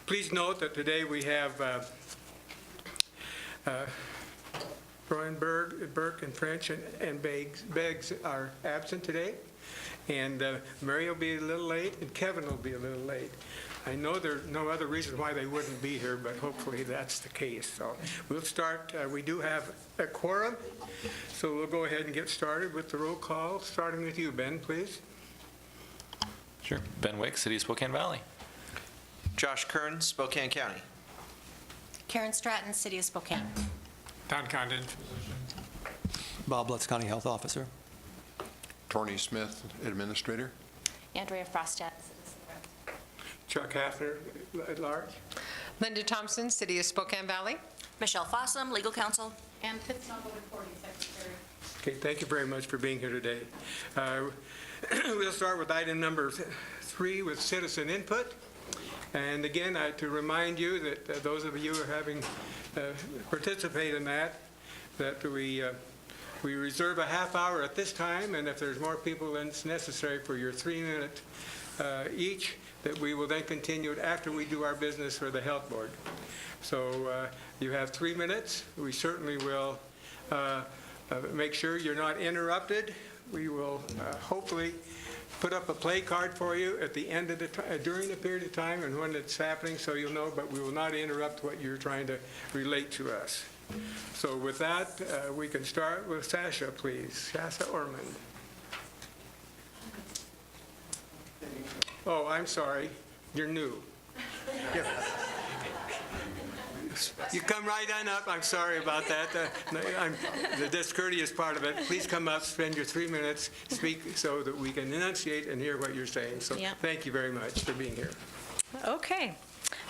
Please note that today we have Brian Burke and French and Beggs are absent today. And Mary will be a little late, and Kevin will be a little late. I know there's no other reason why they wouldn't be here, but hopefully that's the case. So we'll start. We do have a quorum, so we'll go ahead and get started with the roll call, starting with you, Ben, please. Sure. Ben Wick, City of Spokane Valley. Josh Kern, Spokane County. Karen Stratton, City of Spokane. Don Condon. Bob Lutz, County Health Officer. Tony Smith, Administrator. Andrea Frostat. Chuck Hafner at large. Linda Thompson, City of Spokane Valley. Michelle Fossum, Legal Counsel. And Fitznoble, Recording Secretary. Okay, thank you very much for being here today. We'll start with item number 3 with citizen input. And again, to remind you that those of you who are having participate in that we reserve a half hour at this time, and if there's more people than it's necessary for your 3-minute each, that we will then continue it after we do our business for the health board. So you have 3 minutes. We certainly will make sure you're not interrupted. We will hopefully put up a play card for you at the end of the during the period of time and when it's happening, so you'll know, but we will not interrupt what you're trying to relate to us. So with that, we can start with Sascha, please. Sascha Ormond. Oh, I'm sorry. You're new. You come right on up. I'm sorry about that. The discourteous part of it. Please come up, spend your 3 minutes, speak so that we can enunciate and hear what you're saying. So Thank you very much for being here. Okay.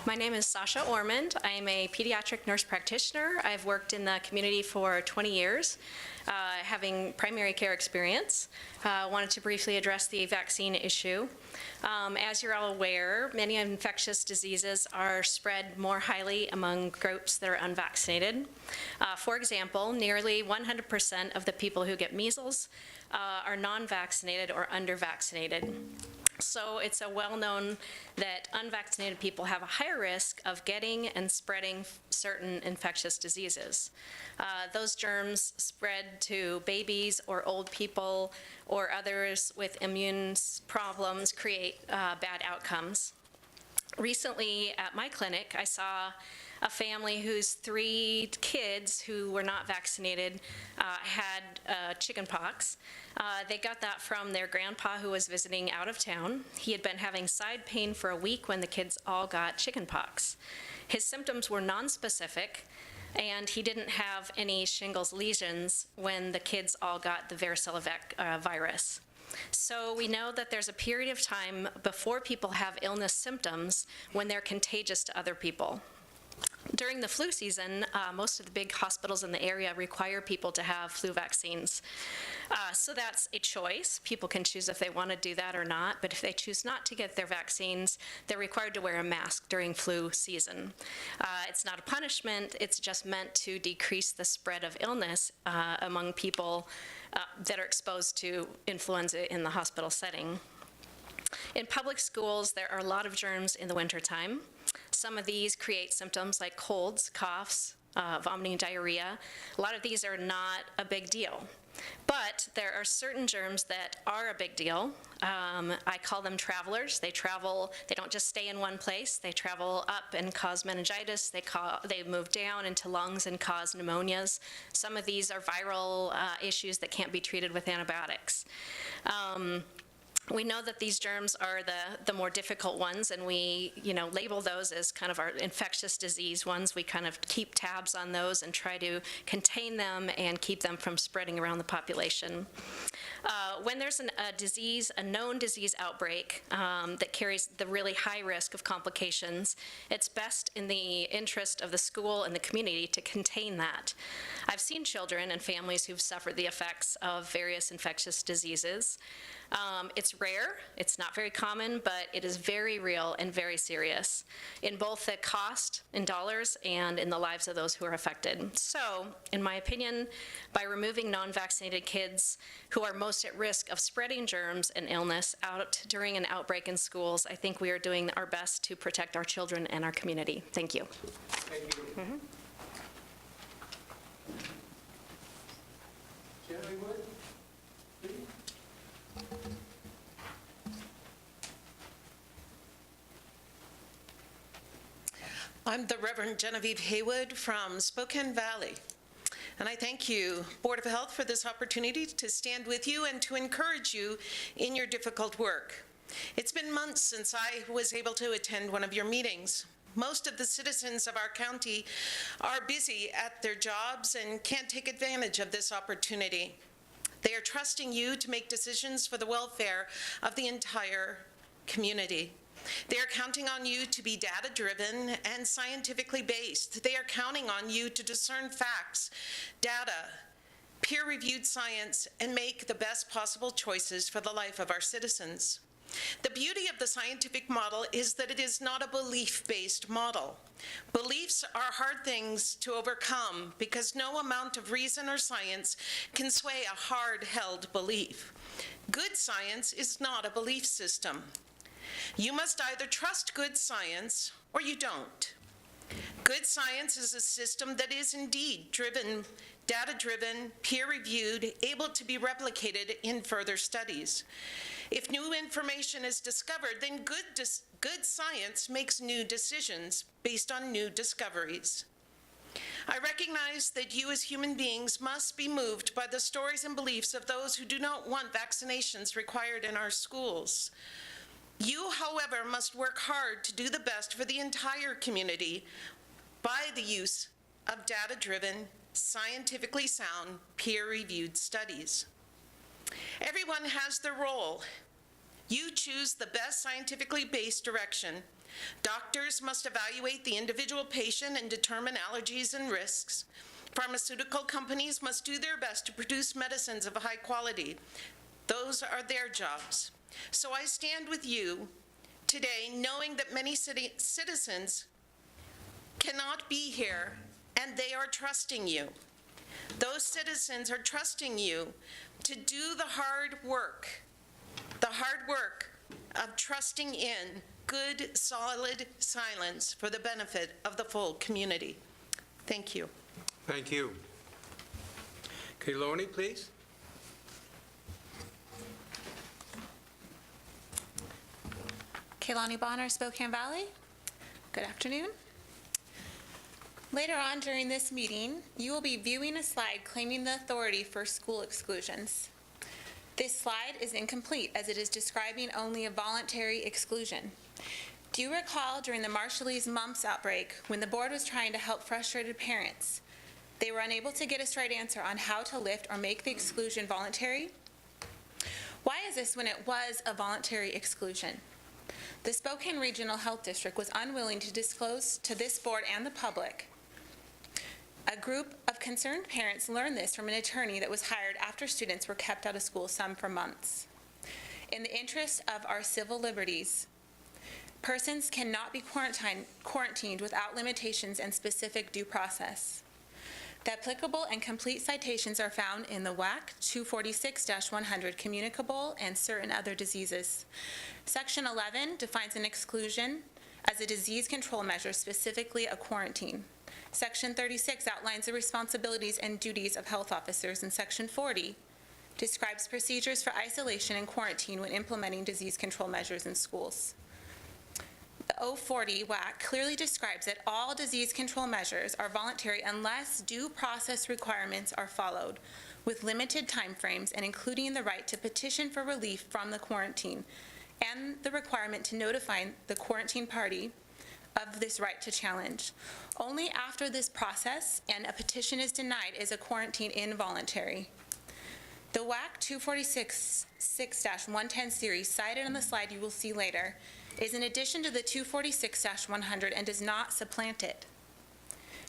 My name is Sascha Ormond. I am a pediatric nurse practitioner. I've worked in the community for 20 years, having primary care experience. Wanted to briefly address the vaccine issue. As you're all aware, many infectious diseases are spread more highly among groups that are unvaccinated. For example, nearly 100% of the people who get measles are non-vaccinated or under-vaccinated. So it's a well-known that unvaccinated people have a higher risk of getting and spreading certain infectious diseases. Those germs spread to babies or old people or others with immune problems, create bad outcomes. Recently at my clinic, I saw a family whose 3 kids who were not vaccinated had chicken pox. They got that from their grandpa who was visiting out of town. He had been having side pain for a week when the kids all got chicken pox. His symptoms were nonspecific, and he didn't have any shingles lesions when the kids all got the varicella virus. So we know that there's a period of time before people have illness symptoms when they're contagious to other people. During the flu season, most of the big hospitals in the area require people to have flu vaccines. So that's a choice. People can choose if they want to do that or not, but if they choose not to get their vaccines, they're required to wear a mask during flu season. It's not a punishment, it's just meant to decrease the spread of illness among people that are exposed to influenza in the hospital setting. In public schools, there are a lot of germs in the wintertime. Some of these create symptoms like colds, coughs, vomiting, diarrhea. A lot of these are not a big deal. But there are certain germs that are a big deal. I call them travelers. They travel, they don't just stay in one place. They travel up and cause meningitis. They move down into lungs and cause pneumonias. Some of these are viral issues that can't be treated with antibiotics. We know that these germs are the more difficult ones, and we, label those as kind of our infectious disease ones. We kind of keep tabs on those and try to contain them and keep them from spreading around the population. When there's a known disease outbreak that carries the really high risk of complications, it's best in the interest of the school and the community to contain that. I've seen children and families who've suffered the effects of various infectious diseases. It's It's rare, it's not very common, but it is very real and very serious in both the cost in dollars and in the lives of those who are affected. So, in my opinion, by removing non-vaccinated kids who are most at risk of spreading germs and illness out during an outbreak in schools, I think we are doing our best to protect our children and our community. Thank you. Thank you. Jen Haywood, please. I'm the Reverend Genevieve Haywood from Spokane Valley, and I thank you, Board of Health, for this opportunity to stand with you and to encourage you in your difficult work. It's been months since I was able to attend one of your meetings. Most of the citizens of our county are busy at their jobs and can't take advantage of this opportunity. They are trusting you to make decisions for the welfare of the entire community. They are counting on you to be data-driven and scientifically based. They are counting on you to discern facts, data, peer-reviewed science, and make the best possible choices for the life of our citizens. The beauty of the scientific model is that it is not a belief-based model. Beliefs are hard things to overcome because no amount of reason or science can sway a hard-held belief. Good science is not a belief system. You must either trust good science or you don't. Good science is a system that is indeed driven, data-driven, peer-reviewed, able to be replicated in further studies. If new information is discovered, then good science makes new decisions based on new discoveries. I recognize that you as human beings must be moved by the stories and beliefs of those who do not want vaccinations required in our schools. You, however, must work hard to do the best for the entire community by the use of data-driven, scientifically sound, peer-reviewed studies. Everyone has their role. You choose the best scientifically based direction. Doctors must evaluate the individual patient and determine allergies and risks. Pharmaceutical companies must do their best to produce medicines of high quality. Those are their jobs. So I stand with you today knowing that many citizens cannot be here and they are trusting you. Those citizens are trusting you to do the hard work of trusting in good, solid science for the benefit of the full community. Thank you. Thank you. Kailani, please. Kailani Bonner, Spokane Valley. Good afternoon. Later on during this meeting, you will be viewing a slide claiming the authority for school exclusions. This slide is incomplete as it is describing only a voluntary exclusion. Do you recall during the Marshallese mumps outbreak when the board was trying to help frustrated parents? They were unable to get a straight answer on how to lift or make the exclusion voluntary? Why is this when it was a voluntary exclusion? The Spokane Regional Health District was unwilling to disclose to this board and the public. A group of concerned parents learned this from an attorney that was hired after students were kept out of school, some for months. In the interest of our civil liberties, persons cannot be quarantined without limitations and specific due process. The applicable and complete citations are found in the WAC 246-100, communicable and certain other diseases. Section 11 defines an exclusion as a disease control measure, specifically a quarantine. Section 36 outlines the responsibilities and duties of health officers, and Section 40 describes procedures for isolation and quarantine when implementing disease control measures in schools. The 040 WAC clearly describes that all disease control measures are voluntary unless due process requirements are followed, with limited timeframes and including the right to petition for relief from the quarantine and the requirement to notify the quarantine party of this right to challenge. Only after this process and a petition is denied is a quarantine involuntary. The WAC 246-6-110 series cited on the slide you will see later is in addition to the 246-100 and does not supplant it.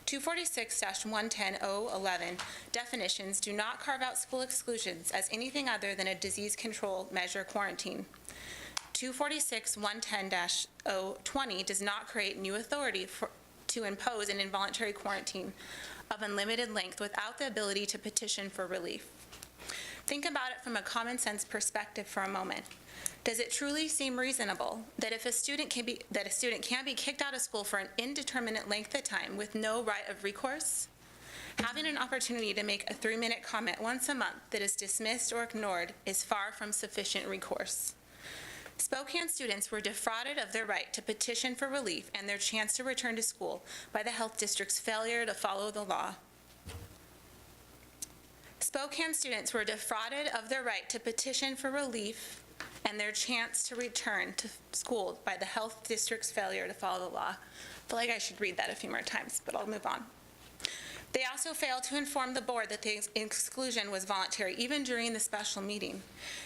246-110-011 definitions do not carve out school exclusions as anything other than a disease control measure quarantine. 246-110-020 does not create new authority to impose an involuntary quarantine of unlimited length without the ability to petition for relief. Think about it from a common sense perspective for a moment. Does it truly seem reasonable that if a student can be kicked out of school for an indeterminate length of time with no right of recourse? Having an opportunity to make a 3-minute comment once a month that is dismissed or ignored is far from sufficient recourse. Spokane students were defrauded of their right to petition for relief and their chance to return to school by the health district's failure to follow the law. Spokane students were defrauded of their right to petition for relief and their chance to return to school by the health district's failure to follow the law. I feel like I should read that a few more times, but I'll move on. They also failed to inform the board that the exclusion was voluntary, even during the special meeting.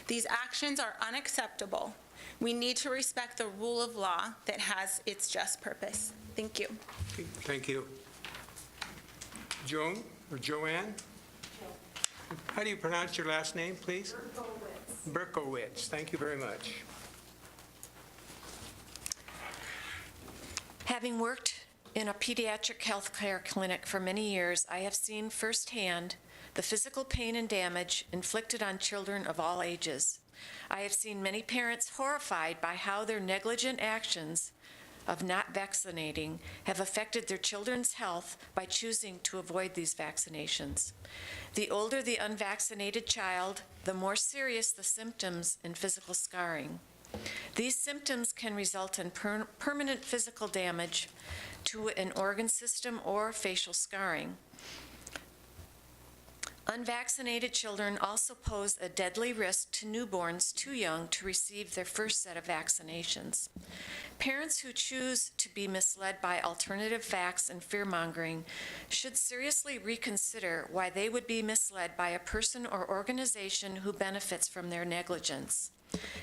These actions are unacceptable. We need to respect the rule of law that has its just purpose. Thank you. Thank you. Joan or Joanne? How do you pronounce your last name, please? Berkowitz. Thank you very much. Having worked in a pediatric health care clinic for many years, I have seen firsthand the physical pain and damage inflicted on children of all ages. I have seen many parents horrified by how their negligent actions of not vaccinating have affected their children's health by choosing to avoid these vaccinations. The older the unvaccinated child, the more serious the symptoms and physical scarring. These symptoms can result in permanent physical damage to an organ system or facial scarring. Unvaccinated children also pose a deadly risk to newborns too young to receive their first set of vaccinations. Parents who choose to be misled by alternative facts and fear-mongering should seriously reconsider why they would be misled by a person or organization who benefits from their negligence.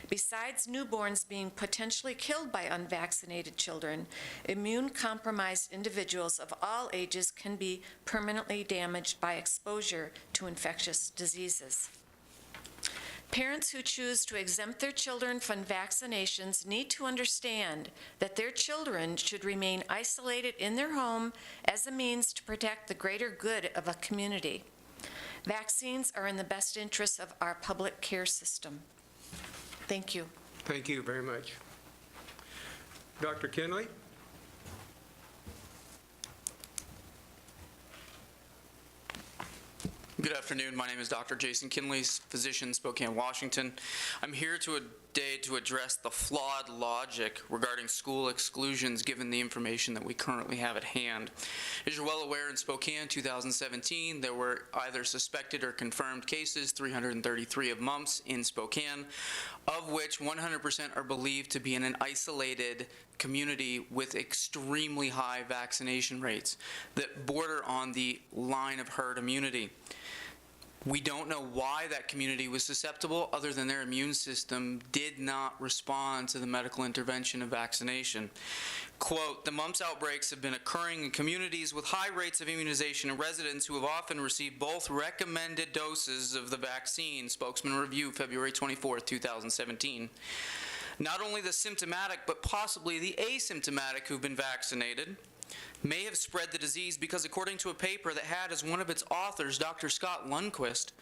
Besides newborns being potentially killed by unvaccinated children, immune-compromised individuals of all ages can be permanently damaged by exposure to infectious diseases. Parents who choose to exempt their children from vaccinations need to understand that their children should remain isolated in their home as a means to protect the greater good of a community. Vaccines are in the best interest of our public care system. Thank you. Thank you very much. Dr. Kenley? Good afternoon. My name is Dr. Jason Kenley, physician, Spokane, Washington. I'm here today to address the flawed logic regarding school exclusions given the information that we currently have at hand. As you're well aware, in Spokane 2017, there were either suspected or confirmed cases, 333 of mumps in Spokane, of which 100% are believed to be in an isolated community with extremely high vaccination rates that border on the line of herd immunity. We don't know why that community was susceptible other than their immune system did not respond to the medical intervention of vaccination. Quote, the mumps outbreaks have been occurring in communities with high rates of immunization and residents who have often received both recommended doses of the vaccine, spokesman review February 24, 2017. Not only the symptomatic, but possibly the asymptomatic who've been vaccinated may have spread the disease because, according to a paper that had as one of its authors Dr. Scott Lundquist,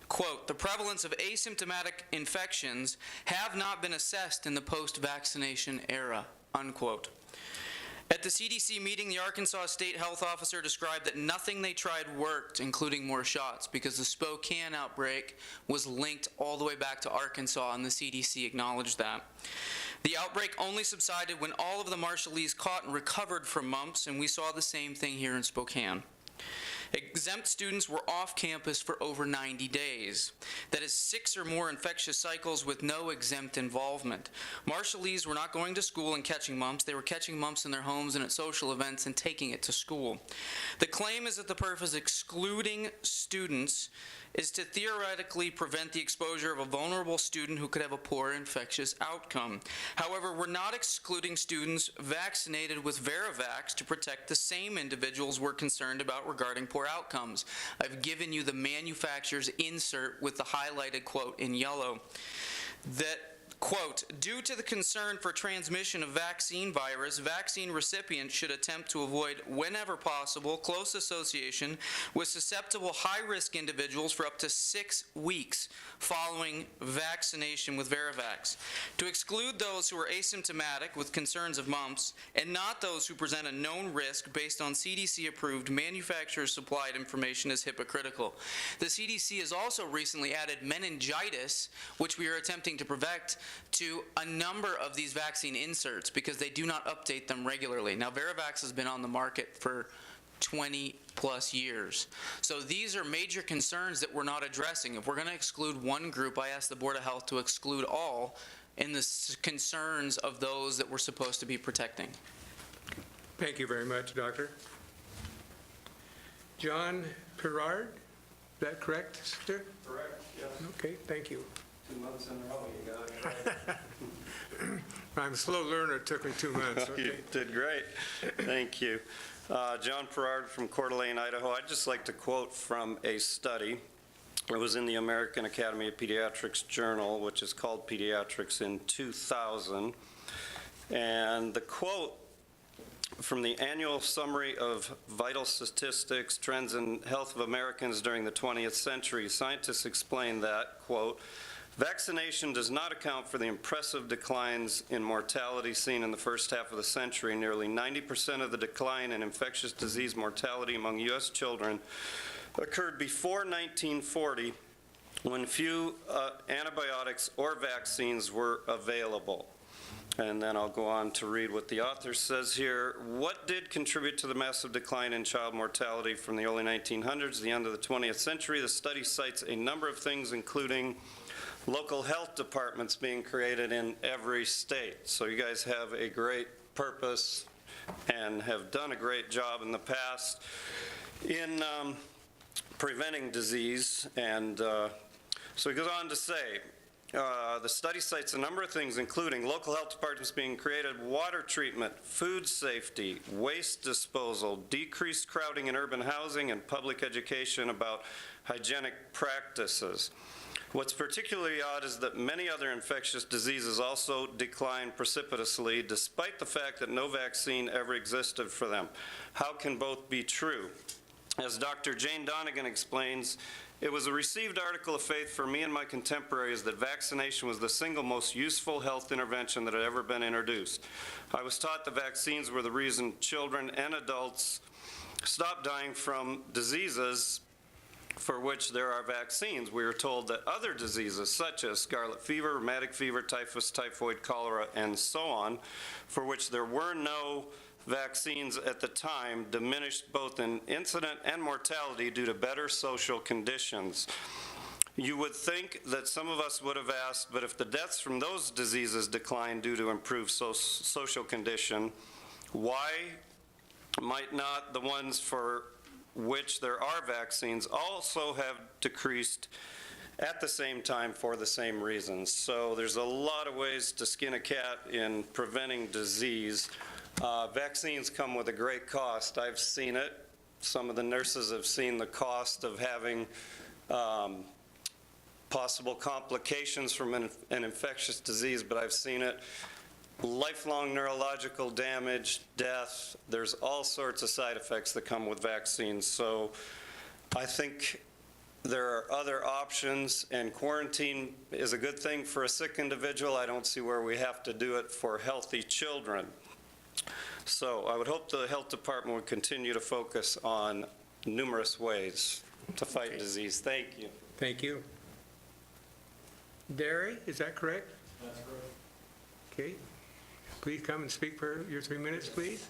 quote, the prevalence of asymptomatic infections have not been assessed in the post-vaccination era, unquote. At the CDC meeting, the Arkansas State Health Officer described that nothing they tried worked, including more shots, because the Spokane outbreak was linked all the way back to Arkansas, and the CDC acknowledged that. The outbreak only subsided when all of the Marshallese caught and recovered from mumps, and we saw the same thing here in Spokane. Exempt students were off campus for over 90 days. That is 6 or more infectious cycles with no exempt involvement. Marshallese were not going to school and catching mumps. They were catching mumps in their homes and at social events and taking it to school. The claim is that the purpose of excluding students is to theoretically prevent the exposure of a vulnerable student who could have a poor infectious outcome. However, we're not excluding students vaccinated with Veravax to protect the same individuals we're concerned about regarding poor outcomes. I've given you the manufacturer's insert with the highlighted quote in yellow. That Quote, due to the concern for transmission of vaccine virus, vaccine recipients should attempt to avoid, whenever possible, close association with susceptible high-risk individuals for up to 6 weeks following vaccination with Verivax. To exclude those who are asymptomatic with concerns of mumps and not those who present a known risk based on CDC-approved manufacturer-supplied information is hypocritical. The CDC has also recently added meningitis, which we are attempting to prevent, to a number of these vaccine inserts because they do not update them regularly. Now, Verivax has been on the market for 20 plus years. So these are major concerns that we're not addressing. If we're going to exclude one group, I ask the Board of Health to exclude all in the concerns of those that we're supposed to be protecting. Thank you very much, Doctor. John Farrar, is that correct, sir? Correct, yes. Okay, thank you. 2 months in a row, you got it right. I'm a slow learner, it took me 2 months. Okay. You did great. Thank you. John Farrar from Coeur d'Alene, Idaho. I'd just like to quote from a study. It was in the American Academy of Pediatrics Journal, which is called Pediatrics, in 2000. And the quote from the annual summary of vital statistics, trends in health of Americans during the 20th century, scientists explain that, quote, vaccination does not account for the impressive declines in mortality seen in the first half of the century. Nearly 90% of the decline in infectious disease mortality among U.S. children occurred before 1940, when few antibiotics or vaccines were available. And then I'll go on to read what the author says here. What did contribute to the massive decline in child mortality from the early 1900s to the end of the 20th century? The study cites a number of things, including local health departments being created in every state. So you guys have a great purpose and have done a great job in the past in preventing disease. And so he goes on to say, the study cites a number of things, including local health departments being created, water treatment, food safety, waste disposal, decreased crowding in urban housing, and public education about hygienic practices. What's particularly odd is that many other infectious diseases also decline precipitously, despite the fact that no vaccine ever existed for them. How can both be true? As Dr. Jane Donegan explains, it was a received article of faith for me and my contemporaries that vaccination was the single most useful health intervention that had ever been introduced. I was taught that vaccines were the reason children and adults stopped dying from diseases for which there are vaccines. We were told that other diseases such as scarlet fever, rheumatic fever, typhus, typhoid, cholera, and so on, for which there were no vaccines at the time, diminished both in incident and mortality due to better social conditions. You would think that some of us would have asked, but if the deaths from those diseases decline due to improved social condition, why might not the ones for which there are vaccines also have decreased at the same time for the same reasons? So there's a lot of ways to skin a cat in preventing disease. Vaccines come with a great cost. I've seen it. Some of the nurses have seen the cost of having possible complications from an infectious disease, but I've seen it. Lifelong neurological damage, death, there's all sorts of side effects that come with vaccines. So I think there are other options, and quarantine is a good thing for a sick individual. I don't see where we have to do it for healthy children. So I would hope the health department would continue to focus on numerous ways to fight disease. Thank you. Thank you. Derry, is that correct? That's correct. Okay. Please come and speak for your 3 minutes, please.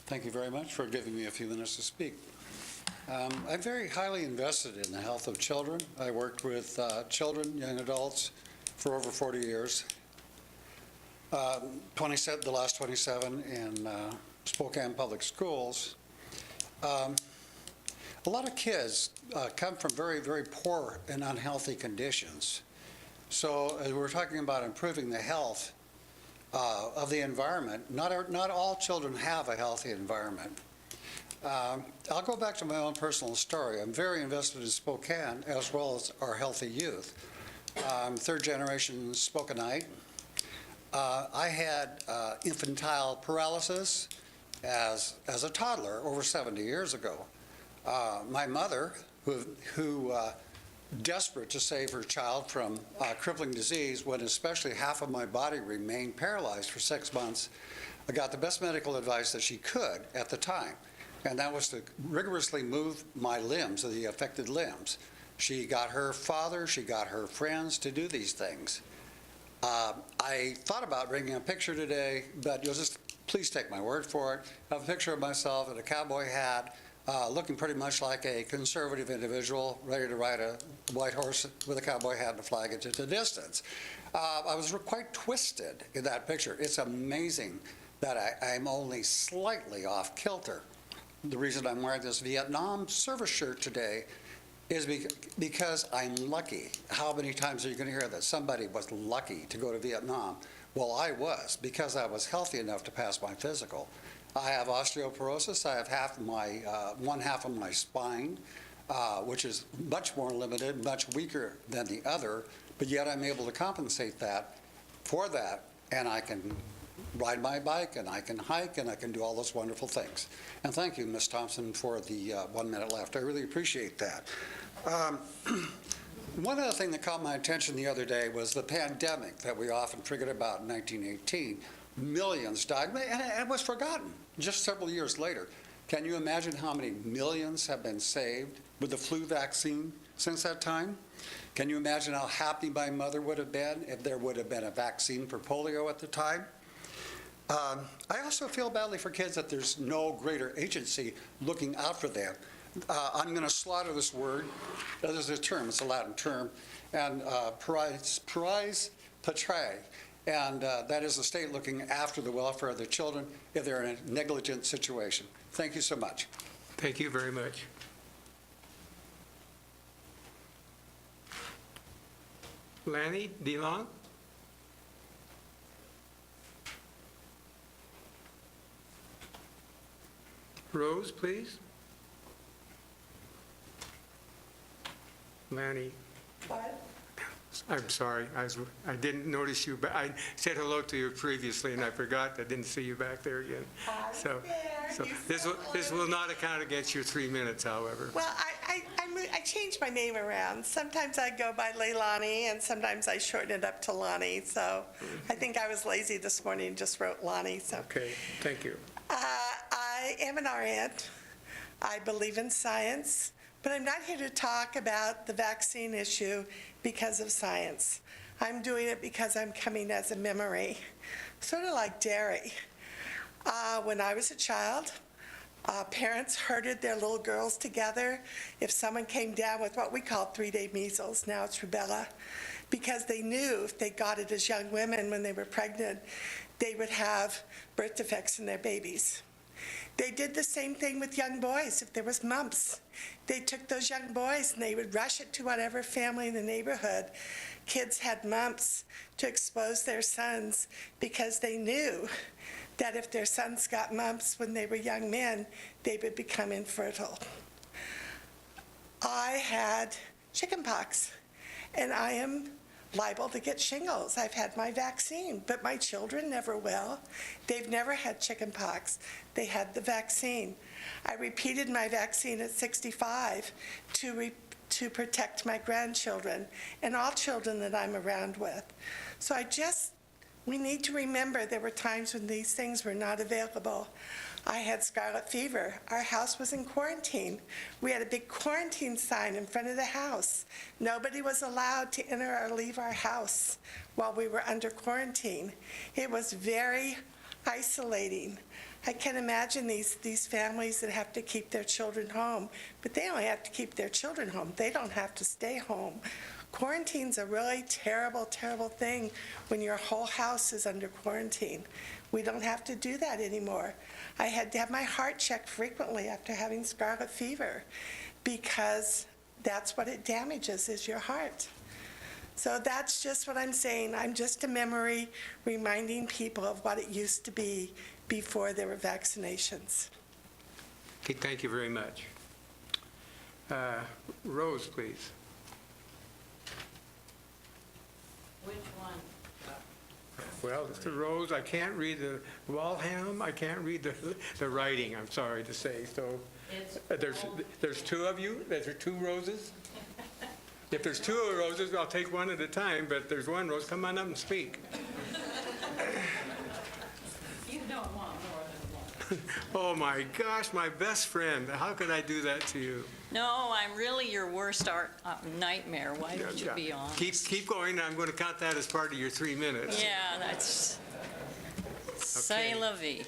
Thank you very much for giving me a few minutes to speak. I'm very highly invested in the health of children. I worked with children, young adults for over 40 years. The last 27 in Spokane Public Schools. A lot of kids come from very, very poor and unhealthy conditions. So as we're talking about improving the health of the environment, not all children have a healthy environment. I'll go back to my own personal story. I'm very invested in Spokane as well as our healthy youth. I'm third generation Spokaneite. I had infantile paralysis as a toddler over 70 years ago. My mother, who desperate to save her child from crippling disease when especially half of my body remained paralyzed for 6 months, got the best medical advice that she could at the time, and that was to rigorously move my limbs, the affected limbs. She got her father, she got her friends to do these things. I thought about bringing a picture today, but you'll just please take my word for it. I have a picture of myself in a cowboy hat, looking pretty much like a conservative individual ready to ride a white horse with a cowboy hat and a flag into the distance. I was quite twisted in that picture. It's amazing that I'm only slightly off kilter. The reason I'm wearing this Vietnam service shirt today is because I'm lucky. How many times are you going to hear that somebody was lucky to go to Vietnam? Well, I was, because I was healthy enough to pass my physical. I have osteoporosis. I have one half of my spine, which is much more limited, much weaker than the other, but yet I'm able to compensate for that, and I can ride my bike, and I can hike, and I can do all those wonderful things. And thank you, Ms. Thompson, for the 1 minute left. I really appreciate that. One other thing that caught my attention the other day was the pandemic that we often forget about in 1918. Millions died, and it was forgotten just several years later. Can you imagine how many millions have been saved with the flu vaccine since that time? Can you imagine how happy my mother would have been if there would have been a vaccine for polio at the time? I also feel badly for kids that there's no greater agency looking out for them. I'm going to slaughter this word. There's a term, it's a Latin term, and pares patriae, and that is the state looking after the welfare of their children if they're in a negligent situation. Thank you so much. Thank you very much. Lani Deal. Rose, please. Lani. What? I'm sorry, I didn't notice you, but I said hello to you previously and I forgot. I didn't see you back there again. So this will not account against your 3 minutes, however. Well, I changed my name around. Sometimes I go by Leilani, and sometimes I shorten it up to Lani. So I think I was lazy this morning and just wrote Lani. So. Okay, thank you. I am an RN. I believe in science, but I'm not here to talk about the vaccine issue because of science. I'm doing it because I'm coming as a memory, sort of like dairy. When I was a child, parents herded their little girls together if someone came down with what we call 3-day measles, now it's rubella, because they knew if they got it as young women when they were pregnant, they would have birth defects in their babies. They did the same thing with young boys. If there was mumps, they took those young boys and they would rush it to whatever family in the neighborhood. Kids had mumps to expose their sons because they knew that if their sons got mumps when they were young men, they would become infertile. I had chickenpox, and I am liable to get shingles. I've had my vaccine, but my children never will. They've never had chickenpox. They had the vaccine. I repeated my vaccine at 65 to protect my grandchildren and all children that I'm around with. So we need to remember there were times when these things were not available. I had scarlet fever. Our house was in quarantine. We had a big quarantine sign in front of the house. Nobody was allowed to enter or leave our house while we were under quarantine. It was very isolating. I can imagine these families that have to keep their children home, but they only have to keep their children home. They don't have to stay home. Quarantine's a really terrible, terrible thing when your whole house is under quarantine. We don't have to do that anymore. I had to have my heart checked frequently after having scarlet fever because that's what it damages, is your heart. So that's just what I'm saying. I'm just a memory reminding people of what it used to be before there were vaccinations. Okay, thank you very much. Rose, please. Which one? Well, it's the Rose. I can't read the Walham. I can't read the writing, I'm sorry to say. So there's two of you? There's two Roses? If there's two Roses, I'll take one at a time, but there's one Rose. Come on up and speak. You don't want more than one. Oh my gosh, my best friend. How could I do that to you? No, I'm really your worst nightmare. Why don't you be honest? Keep going. I'm going to count that as part of your 3 minutes. Yeah, that's c'est la vie.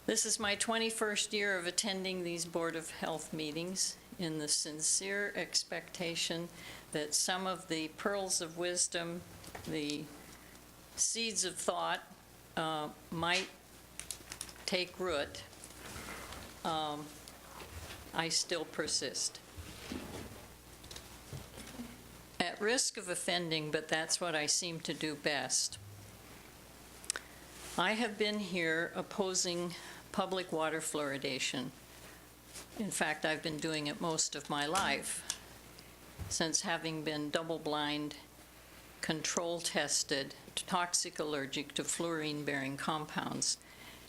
This is my 21st year of attending these Board of Health meetings in the sincere expectation that some of the pearls of wisdom, the seeds of thought might take root. I still persist. At risk of offending, but that's what I seem to do best. I have been here opposing public water fluoridation. In fact, I've been doing it most of my life, since having been double-blind, control-tested, toxic allergic to fluorine-bearing compounds.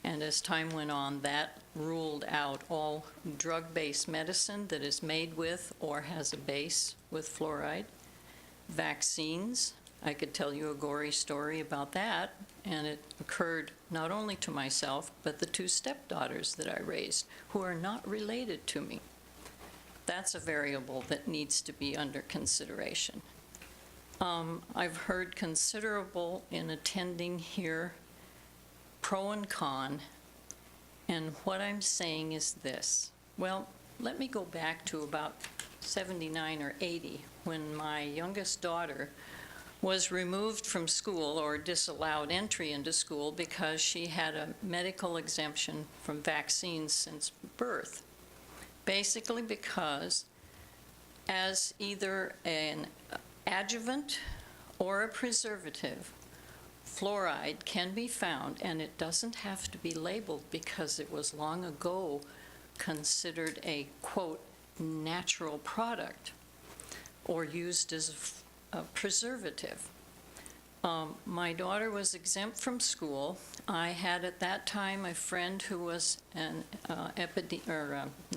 And as time went on, that ruled out all drug-based medicine that is made with or has a base with fluoride. Vaccines, I could tell you a gory story about that, and it occurred not only to myself, but the two stepdaughters that I raised, who are not related to me. That's a variable that needs to be under consideration. I've heard considerable in attending here, pro and con, and what I'm saying is this. Well, let me go back to about 79 or 80, when my youngest daughter was removed from school or disallowed entry into school because she had a medical exemption from vaccines since birth. Basically because as either an adjuvant or a preservative, fluoride can be found, and it doesn't have to be labeled because it was long ago considered a, quote, natural product or used as a preservative. My daughter was exempt from school. I had at that time a friend who was an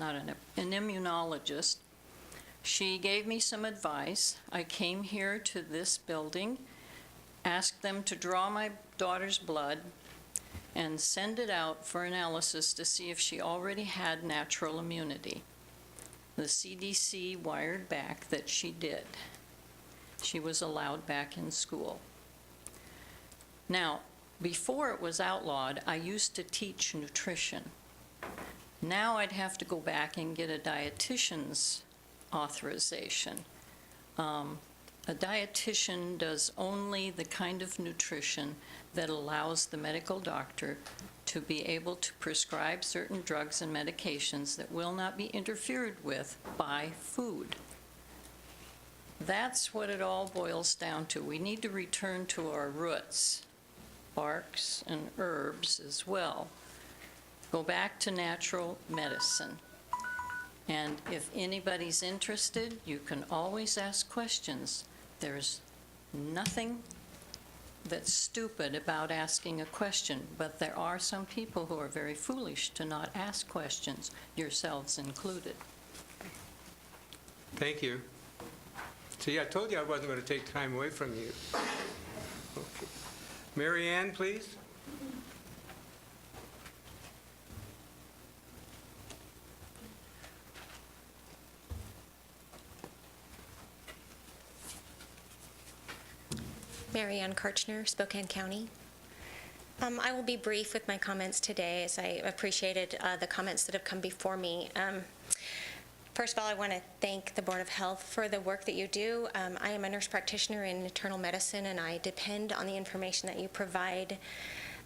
immunologist. She gave me some advice. I came here to this building, asked them to draw my daughter's blood and send it out for analysis to see if she already had natural immunity. The CDC wired back that she did. She was allowed back in school. Now, before it was outlawed, I used to teach nutrition. Now I'd have to go back and get a dietitian's authorization. A dietitian does only the kind of nutrition that allows the medical doctor to be able to prescribe certain drugs and medications that will not be interfered with by food. That's what it all boils down to. We need to return to our roots, barks and herbs as well. Go back to natural medicine. And if anybody's interested, you can always ask questions. There's nothing that's stupid about asking a question, but there are some people who are very foolish to not ask questions, yourselves included. Thank you. See, I told you I wasn't going to take time away from you. Okay. Mary Ann, please. Mary Ann Kirchner, Spokane County. I will be brief with my comments today, as I appreciated the comments that have come before me. First of all, I want to thank the Board of Health for the work that you do. I am a nurse practitioner in internal medicine, and I depend on the information that you provide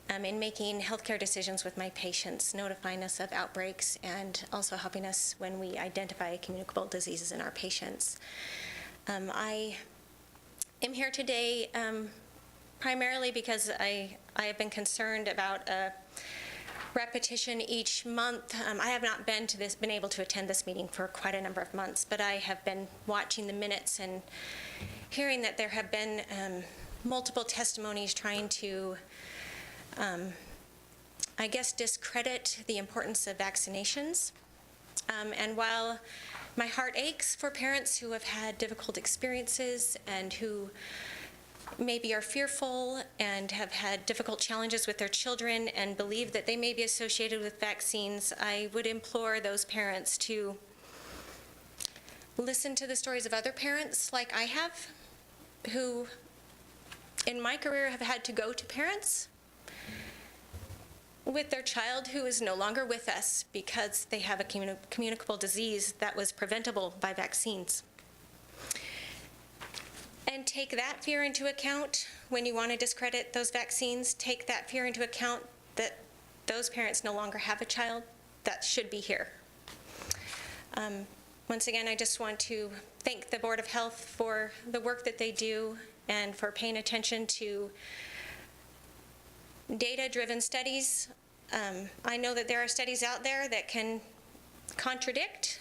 in making healthcare decisions with my patients, notifying us of outbreaks, and also helping us when we identify communicable diseases in our patients. I am here today primarily because I have been concerned about repetition each month. I have not been able to attend this meeting for quite a number of months, but I have been watching the minutes and hearing that there have been multiple testimonies trying to, I guess, discredit the importance of vaccinations. And while my heart aches for parents who have had difficult experiences and who maybe are fearful and have had difficult challenges with their children and believe that they may be associated with vaccines, I would implore those parents to listen to the stories of other parents like I have, who in my career have had to go to parents with their child who is no longer with us because they have a communicable disease that was preventable by vaccines. And take that fear into account when you want to discredit those vaccines. Take that fear into account that those parents no longer have a child that should be here. Once again, I just want to thank the Board of Health for the work that they do and for paying attention to data-driven studies. I know that there are studies out there that can contradict,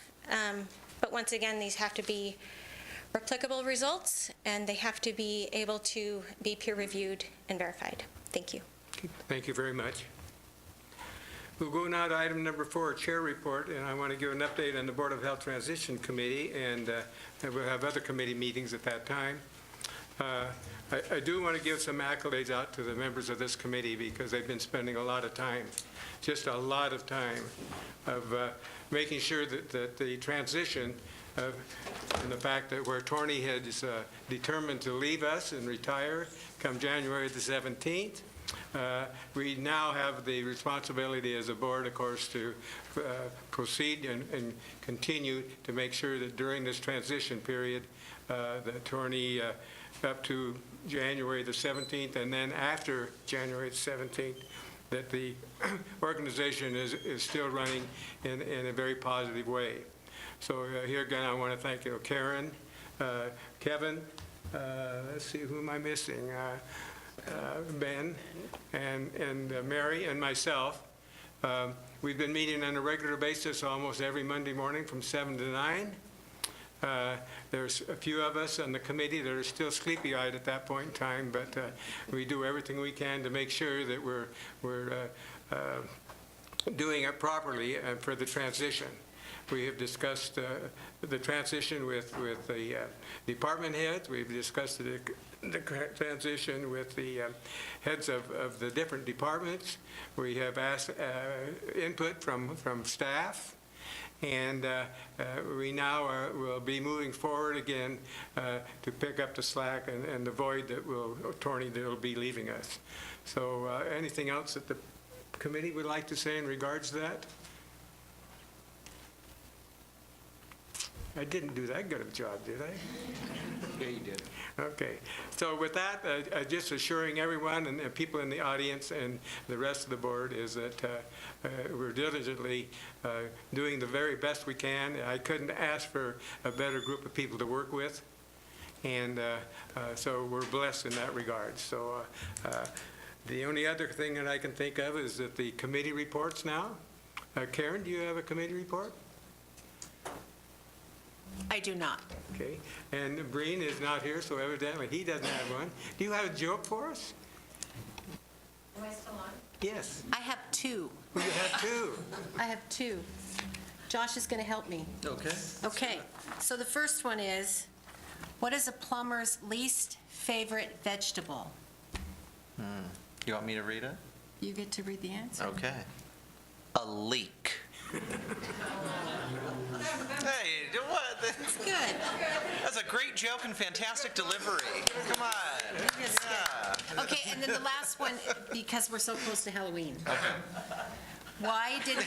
but once again, these have to be replicable results, and they have to be able to be peer-reviewed and verified. Thank you. Thank you very much. We'll go now to item number 4, Chair Report, and I want to give an update on the Board of Health Transition Committee, and we'll have other committee meetings at that time. I do want to give some accolades out to the members of this committee because they've been spending a lot of time, just a lot of time, of making sure that the transition and the fact that where Torney is determined to leave us and retire come January the 17th, we now have the responsibility as a board, of course, to proceed and continue to make sure that during this transition period, that Torney up to January the 17th, and then after January the 17th, that the organization is still running in a very positive way. So here again, I want to thank Karen, Kevin, let's see, who am I missing? Ben, and Mary, and myself. We've been meeting on a regular basis almost every Monday morning from 7 to 9. There's a few of us on the committee that are still sleepy-eyed at that point in time, but we do everything we can to make sure that we're doing it properly for the transition. We have discussed the transition with the department heads. We've discussed the transition with the heads of the different departments. We have asked input from staff. And we now will be moving forward again to pick up the slack and the void that Torney will be leaving us. So anything else that the committee would like to say in regards to that? I didn't do that good of a job, did I? Yeah, you did. Okay. So with that, just assuring everyone and people in the audience and the rest of the board is that we're diligently doing the very best we can. I couldn't ask for a better group of people to work with. And so we're blessed in that regard. So the only other thing that I can think of is that the committee reports now. Karen, do you have a committee report? I do not. Okay. And Breen is not here, so evidently he doesn't have one. Do you have a joke for us? Am I still on? Yes. I have 2. Well, you have 2. I have 2. Josh is going to help me. Okay. Okay, so the first one is, what is a plumber's least favorite vegetable? You want me to read it? You get to read the answer. Okay. A leak. Hey, what? That's good. That's a great joke and fantastic delivery. Come on. Yeah. Okay, and then the last one, because we're so close to Halloween. Okay. Why didn't...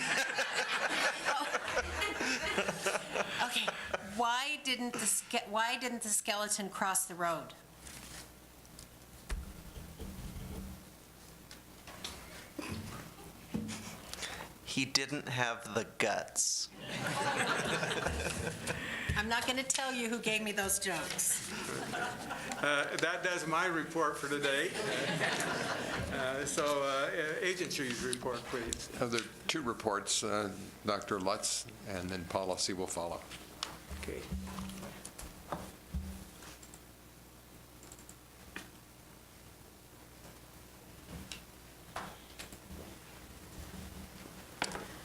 Okay, why didn't the skeleton cross the road? He didn't have the guts. I'm not going to tell you who gave me those jokes. That does my report for today. So agencies report, please. There are two reports, Dr. Lutz, and then policy will follow. Okay.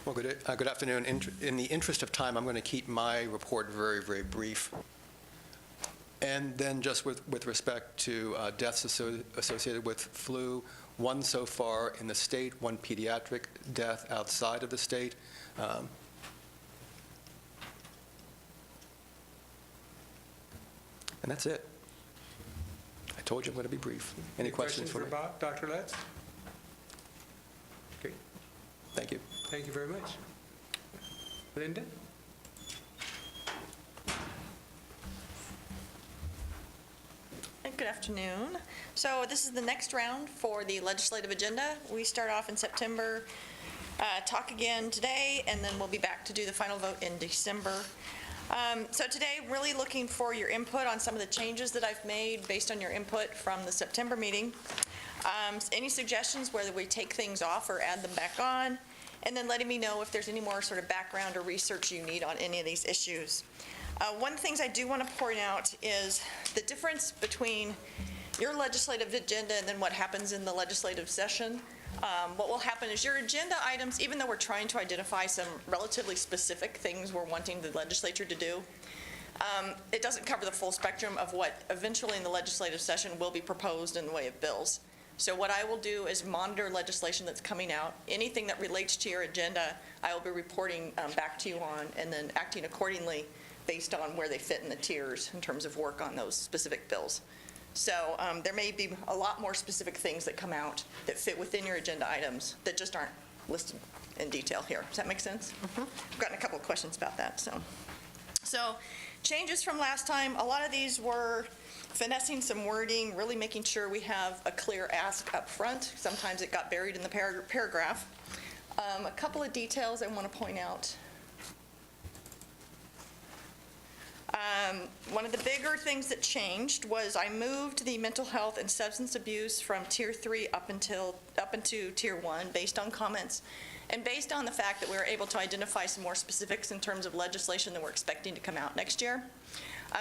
Well, good afternoon. In the interest of time, I'm going to keep my report very, very brief. And then just with respect to deaths associated with flu, one so far in the state, one pediatric death outside of the state. And that's it. I told you I'm going to be brief. Any questions for me? Bob, Dr. Lutz? Okay. Thank you. Thank you very much. Linda? Good afternoon. So this is the next round for the legislative agenda. We start off in September, talk again today, and then we'll be back to do the final vote in December. So today, really looking for your input on some of the changes that I've made based on your input from the September meeting. Any suggestions whether we take things off or add them back on, and then letting me know if there's any more sort of background or research you need on any of these issues. One of the things I do want to point out is the difference between your legislative agenda and then what happens in the legislative session. What will happen is your agenda items, even though we're trying to identify some relatively specific things we're wanting the legislature to do, it doesn't cover the full spectrum of what eventually in the legislative session will be proposed in the way of bills. So what I will do is monitor legislation that's coming out. Anything that relates to your agenda, I will be reporting back to you on and then acting accordingly based on where they fit in the tiers in terms of work on those specific bills. So there may be a lot more specific things that come out that fit within your agenda items that just aren't listed in detail here. Does that make sense? I've gotten a couple of questions about that. So changes from last time, a lot of these were finessing some wording, really making sure we have a clear ask up front. Sometimes it got buried in the paragraph. A couple of details I want to point out. One of the bigger things that changed was I moved the mental health and substance abuse from Tier 3 up into Tier 1 based on comments and based on the fact that we were able to identify some more specifics in terms of legislation that we're expecting to come out next year.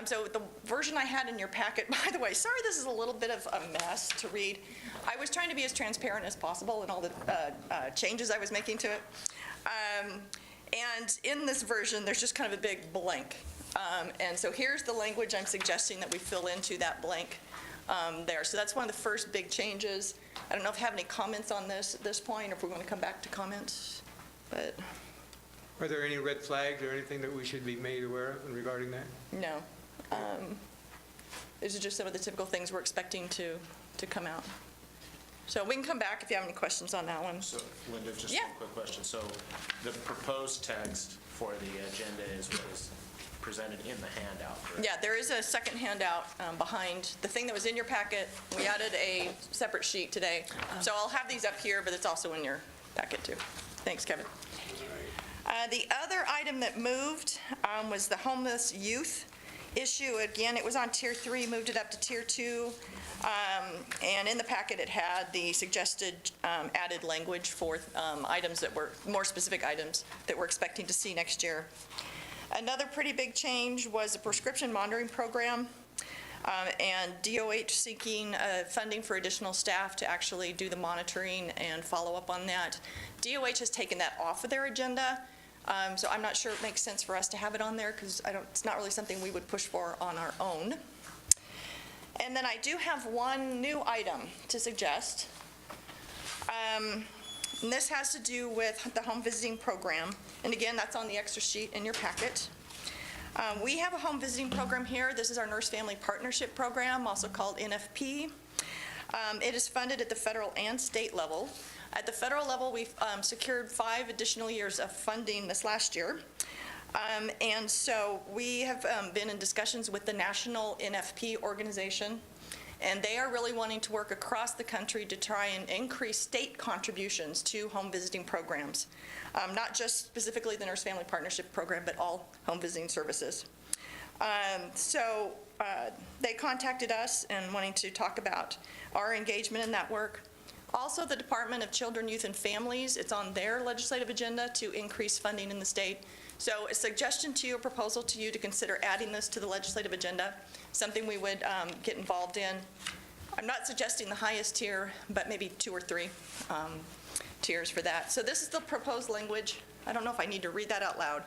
So the version I had in your packet, by the way, sorry this is a little bit of a mess to read. I was trying to be as transparent as possible in all the changes I was making to it. And in this version, there's just kind of a big blank. And so here's the language I'm suggesting that we fill into that blank there. So that's one of the first big changes. I don't know if you have any comments on this at this point, or if we want to come back to comments. But Are there any red flags or anything that we should be made aware of regarding that? no. These are just some of the typical things we're expecting to come out. So we can come back if you have any questions on that one. So Linda, just a quick question. So the proposed text for the agenda is what is presented in the handout, correct? Yeah, there is a second handout behind the thing that was in your packet. We added a separate sheet today. So I'll have these up here, but it's also in your packet too. Thanks, Kevin. The other item that moved was the homeless youth issue. Again, it was on Tier 3, moved it up to Tier 2. And in the packet, it had the suggested added language for items that were more specific items that we're expecting to see next year. Another pretty big change was a prescription monitoring program and DOH seeking funding for additional staff to actually do the monitoring and follow up on that. DOH has taken that off of their agenda, so I'm not sure it makes sense for us to have it on there because it's not really something we would push for on our own. And then I do have one new item to suggest. And this has to do with the home visiting program. And again, that's on the extra sheet in your packet. We have a home visiting program here. This is our Nurse Family Partnership Program, also called NFP. It is funded at the federal and state level. At the federal level, we've secured 5 additional years of funding this last year. And so we have been in discussions with the National NFP organization, and they are really wanting to work across the country to try and increase state contributions to home visiting programs, not just specifically the Nurse Family Partnership Program, but all home visiting services. So they contacted us and wanting to talk about our engagement in that work. Also, the Department of Children, Youth, and Families, it's on their legislative agenda to increase funding in the state. So a suggestion to you, a proposal to you to consider adding this to the legislative agenda, something we would get involved in. I'm not suggesting the highest tier, but maybe 2 or 3 tiers for that. So this is the proposed language. I don't know if I need to read that out loud,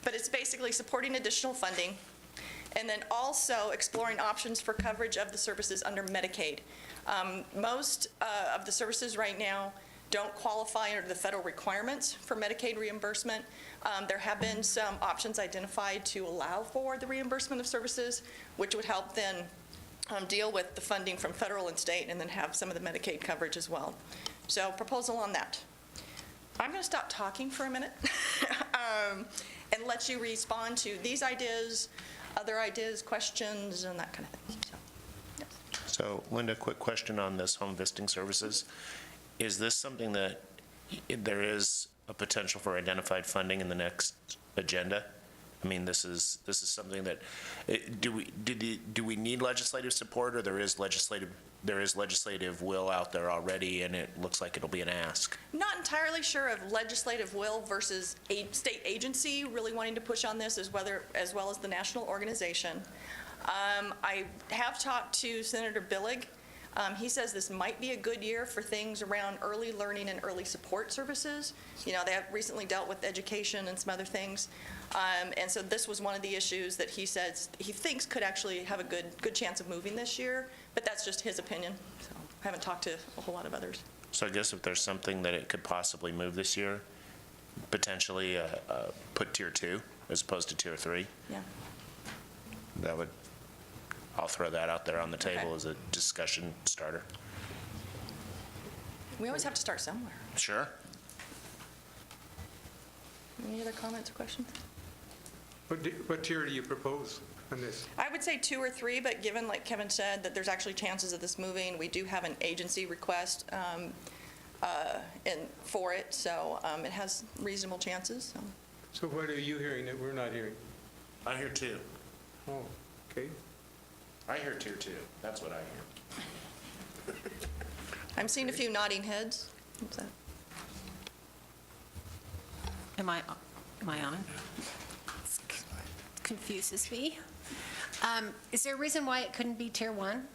but it's basically supporting additional funding and then also exploring options for coverage of the services under Medicaid. Most of the services right now don't qualify under the federal requirements for Medicaid reimbursement. There have been some options identified to allow for the reimbursement of services, which would help then deal with the funding from federal and state and then have some of the Medicaid coverage as well. So proposal on that. I'm going to stop talking for a minute and let you respond to these ideas, other ideas, questions, and that kind of thing. So. So Linda, quick question on this home visiting services. Is this something that there is a potential for identified funding in the next agenda? I mean, this is something that, do we need legislative support, or there is legislative will out there already, and it looks like it'll be an ask? Not entirely sure of legislative will versus a state agency really wanting to push on this, as well as the national organization. I have talked to Senator Billig. He says this might be a good year for things around early learning and early support services. You know, they have recently dealt with education and some other things. And so this was one of the issues that he says he thinks could actually have a good chance of moving this year, but that's just his opinion. So I haven't talked to a whole lot of others. So I guess if there's something that it could possibly move this year, potentially put tier 2 as opposed to tier 3. Yeah. That would, I'll throw that out there on the table as a discussion starter. We always have to start somewhere. Sure. Any other comments or questions? What tier do you propose on this? I would say 2 or 3, but given, like Kevin said, that there's actually chances of this moving, we do have an agency request for it, so it has reasonable chances. So what are you hearing that we're not hearing? I hear 2. Oh, okay. I hear tier 2. That's what I hear. I'm seeing a few nodding heads. What's that? Am I on? This confuses me. Is there a reason why it couldn't be tier 1?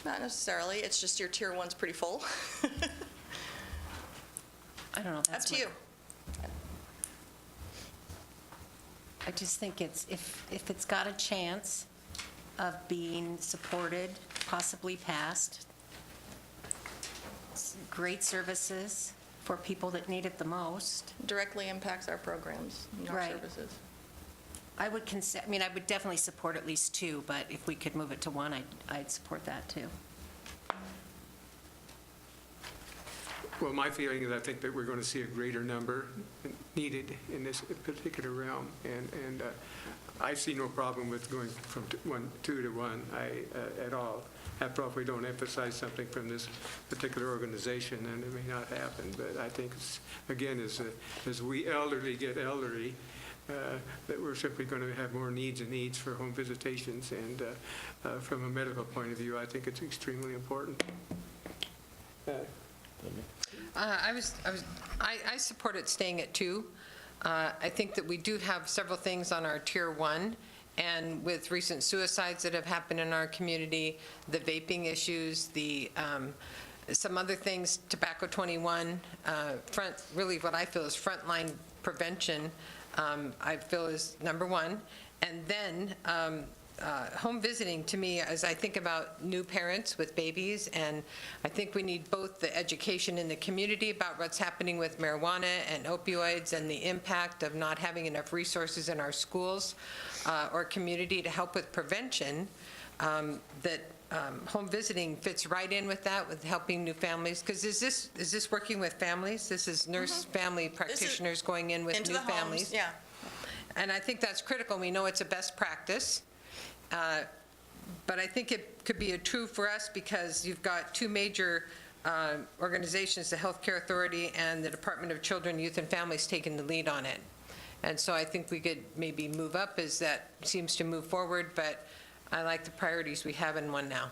Not necessarily. It's just your tier 1's pretty full. I don't know. Up to you. I just think it's, if it's got a chance of being supported, possibly passed, it's great services for people that need it the most. Directly impacts our programs and our services. I would I would definitely support at least 2, but if we could move it to 1, I'd support that too. Well, my feeling is I think that we're going to see a greater number needed in this particular realm, and I see no problem with going from 2 to 1 at all. After all, if we don't emphasize something from this particular organization, then it may not happen. But I think, again, as we elderly get elderly, that we're simply going to have more needs and needs for home visitations. And from a medical point of view, I think it's extremely important. I support it staying at 2. I think that we do have several things on our tier 1, and with recent suicides that have happened in our community, the vaping issues, the some other things, tobacco 21, really what I feel is frontline prevention, I feel is number 1. And then home visiting, to me, as I think about new parents with babies, and I think we need both the education in the community about what's happening with marijuana and opioids and the impact of not having enough resources in our schools or community to help with prevention, that home visiting fits right in with that, with helping new families. Because is this working with families? This is nurse family practitioners going in with new families. Yeah. And I think that's critical. We know it's a best practice. But I think it could be true for us because you've got 2 major organizations, the Healthcare Authority and the Department of Children, Youth, and Families, taking the lead on it. And so I think we could maybe move up as that seems to move forward, but I like the priorities we have in one now.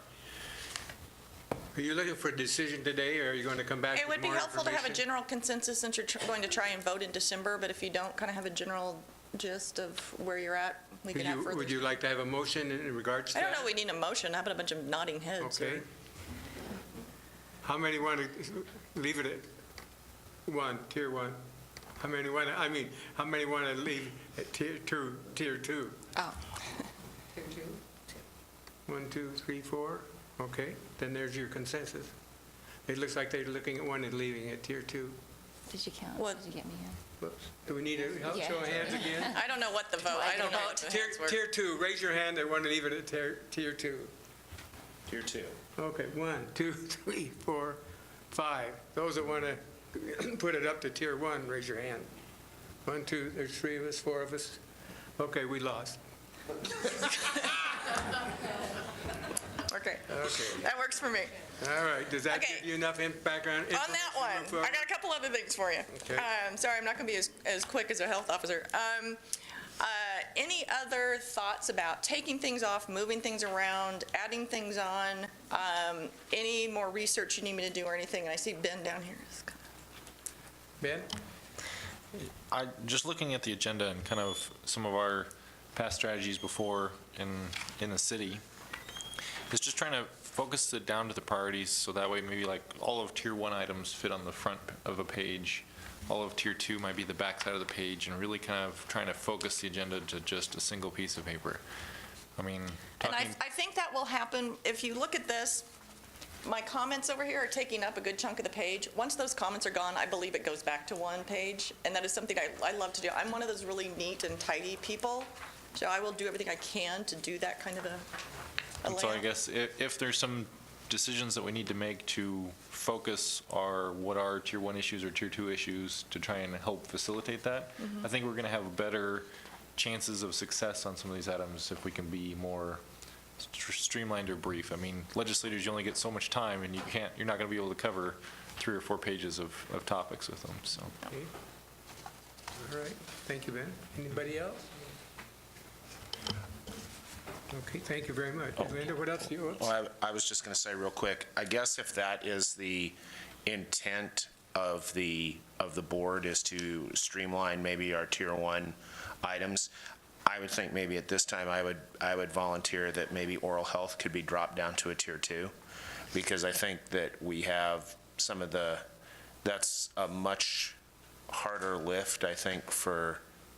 Are you looking for a decision today, or are you going to come back It with would be more helpful to have a information? general consensus since you're going to try and vote in December, but if you don't kind of have a general gist of where you're at, we can have further. Would you like to have a motion in regards to I that? don't know, we need a motion, how about a bunch of nodding heads? Okay. How many want to leave it at one, tier one? How many want to, how many want to leave at tier two? Oh. Tier 2? 1, 2, 3, 4? Okay, then there's your consensus. It looks like they're looking at one and leaving at tier 2. Did you count? What? Did you get me in? Whoops. Do we need a Yeah. show of hands again? I don't know what the vote, I don't know what the hands were. Tier 2, raise your hand that want to leave it at tier 2. Tier 2. Okay, 1, 2, 3, 4, 5. Those that want to put it up to tier 1, raise your hand. 1, 2, there's 3 of us, 4 of us. Okay, we lost. Okay, Okay. that works for me. All right, does that Okay. give you enough background? On that one, I got a couple other things for you. Okay. Sorry, I'm not going to be as quick as a health officer. Any other thoughts about taking things off, moving things around, adding things on? Any more research you need me to do or anything? And I see Ben down here. Ben? Just looking at the agenda and kind of some of our past strategies before in the city, is just trying to focus it down to the priorities, so that way maybe like all of tier 1 items fit on the front of a page, all of tier 2 might be the back side of the page, and really kind of trying to focus the agenda to just a single piece of paper. I mean, And talking, I think that will happen, if you look at this, my comments over here are taking up a good chunk of the page. Once those comments are gone, I believe it goes back to one page, and that is something I love to do. I'm one of those really neat and tidy people, so I will do everything I can to do that kind of a and so I layout. guess if there's some decisions that we need to make to focus what are tier 1 issues or tier 2 issues to try and help facilitate that, Mhm. I think we're going to have better chances of success on some of these items if we can be more streamlined or brief. I mean, legislators, you only get so much time, and you're not going to be able to cover 3 or 4 pages of topics with them, so. Okay. All right, thank you, Ben. Anybody else? Okay, thank you very much. Linda, what else do you want? Well, I was just going to say real quick, I guess if that is the intent of the board, is to streamline maybe our tier 1 items, I would think maybe at this time I would volunteer that maybe oral health could be dropped down to a tier 2, because I think that we have some of that's a much harder lift, I think,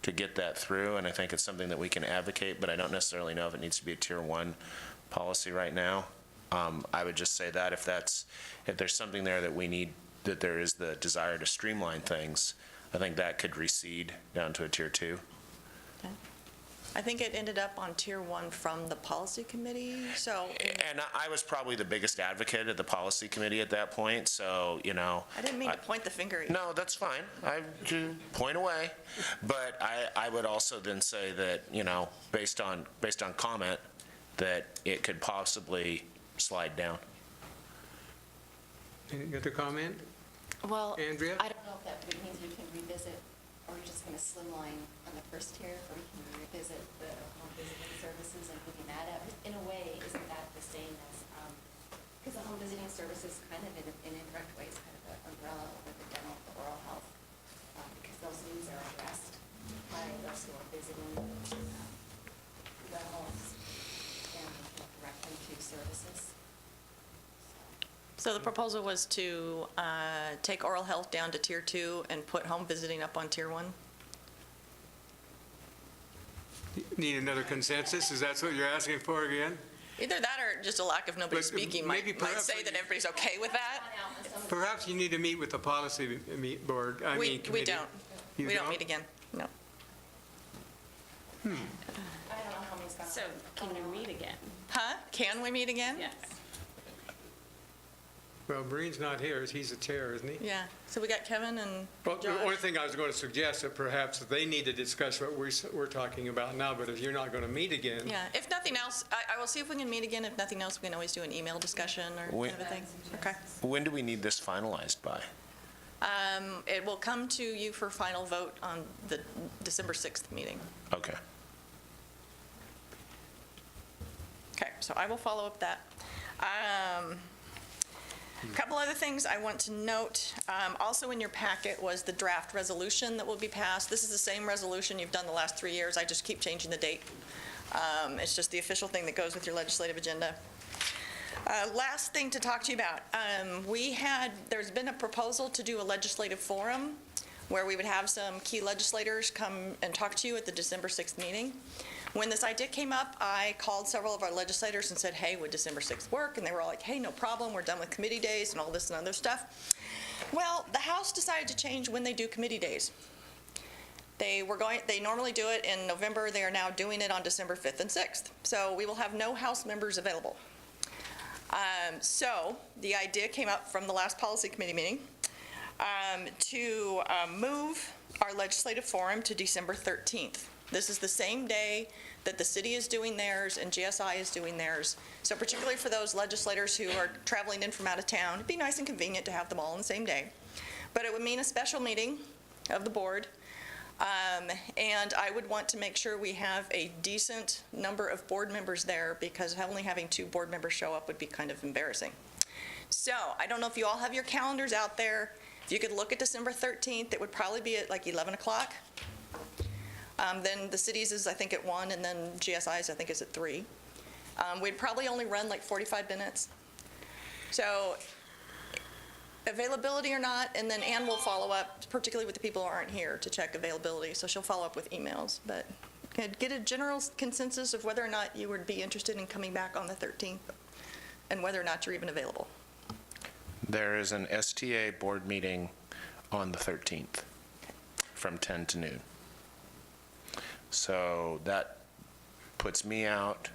to get that through, and I think it's something that we can advocate, but I don't necessarily know if it needs to be a tier 1 policy right now. I would just say that if there's something there that we need, that there is the desire to streamline things, I think that could recede down to a tier 2. I think it ended up on tier 1 from the policy committee, so. And I was probably the biggest advocate at the policy committee at that point, so, I didn't mean to point the finger at you. No, that's fine. I do point away. But I would also then say that, based on comment, that it could possibly slide down. Any other comment? Well, Andrea? I don't know if that means we can revisit, or we're just going to slimline on the first tier, or we can revisit the home visiting services and moving that up. In a way, isn't that the same as, because the home visiting services kind of in an indirect way is kind of an umbrella over the dental, the oral health, because those needs are addressed by those who are visiting the homes and direct them to services. So the proposal was to take oral health down to tier 2 and put home visiting up on tier 1? Need another consensus? Is that what you're asking for again? Either that or just a lack of nobody But speaking maybe might perhaps say that everybody's okay with that. Perhaps you need to meet with the policy board, We committee. don't. You We don't meet again, no. I don't know how many's gone. So can you meet again? Huh? Can we meet again? Yes. Well, Breen's not here. He's the chair, isn't he? Yeah. So we got Kevin and Well, the only Josh. thing I was going to suggest that perhaps they need to discuss what we're talking about now, but if you're not going to meet again. Yeah, if nothing else, I will see if we can meet again. If nothing else, we can always do an email discussion or We- kind of a thing. Okay. When do we need this finalized by? It will come to you for final vote on the December 6th meeting. Okay. Okay, so I will follow up that. A couple other things I want to note. Also in your packet was the draft resolution that will be passed. This is the same resolution you've done the last 3 years. I just keep changing the date. It's just the official thing that goes with your legislative agenda. Last thing to talk to you about. There's been a proposal to do a legislative forum where we would have some key legislators come and talk to you at the December 6th meeting. When this idea came up, I called several of our legislators and said, hey, would December 6th work? And they were all like, hey, no problem. We're done with committee days and all this and other stuff. Well, the House decided to change when they do committee days. They normally do it in November. They are now doing it on December 5th and 6th. So we will have no House members available. So the idea came up from the last policy committee meeting to move our legislative forum to December 13th. This is the same day that the city is doing theirs and GSI is doing theirs. So particularly for those legislators who are traveling in from out of town, it'd be nice and convenient to have them all on the same day. But it would mean a special meeting of the board. And I would want to make sure we have a decent number of board members there, because only having 2 board members show up would be kind of embarrassing. So I don't know if you all have your calendars out there. If you could look at December 13th, it would probably be at like 11 o'clock. Then the cities is, I think, at 1, and then GSI's, I think, is at 3. We'd probably only run like 45 minutes. So availability or not, and then Ann will follow up, particularly with the people who aren't here, to check availability. So she'll follow up with emails. But get a general consensus of whether or not you would be interested in coming back on the 13th and whether or not you're even available. There is an STA board meeting on the 13th from 10 to noon. So that puts me out.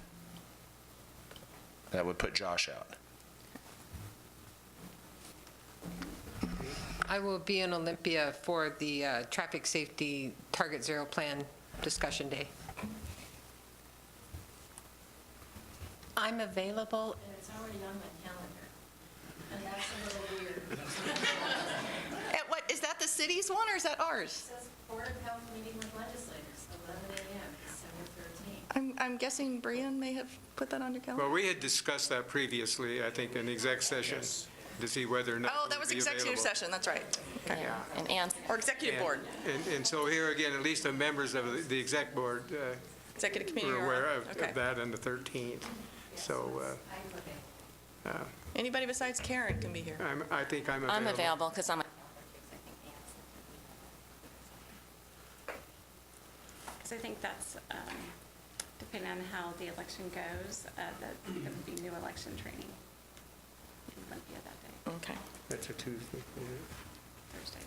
That would put Josh out. I will be in Olympia for the Traffic Safety Target Zero Plan discussion day. I'm available. And it's already on my calendar, and that's a little weird. Is that the city's one or is that ours? It says Board of Health meeting with legislators, 11 a.m., December 13th. I'm guessing Brian may have put that on your calendar. Well, we had discussed that previously, I think, in exec session, to see whether or not Oh, it that would was be executive available. session, that's right. Okay. And Or executive board, And so here again, at least the members of the exec board executive committee. were are aware on. of Okay. that on the 13th. So Anybody besides Karen can be here. I think I'm available. I'm available because I'm. Because I think that's, depending on how the election goes, that there would be new election training in Olympia that day. Okay. That's a Tuesday. Thursday.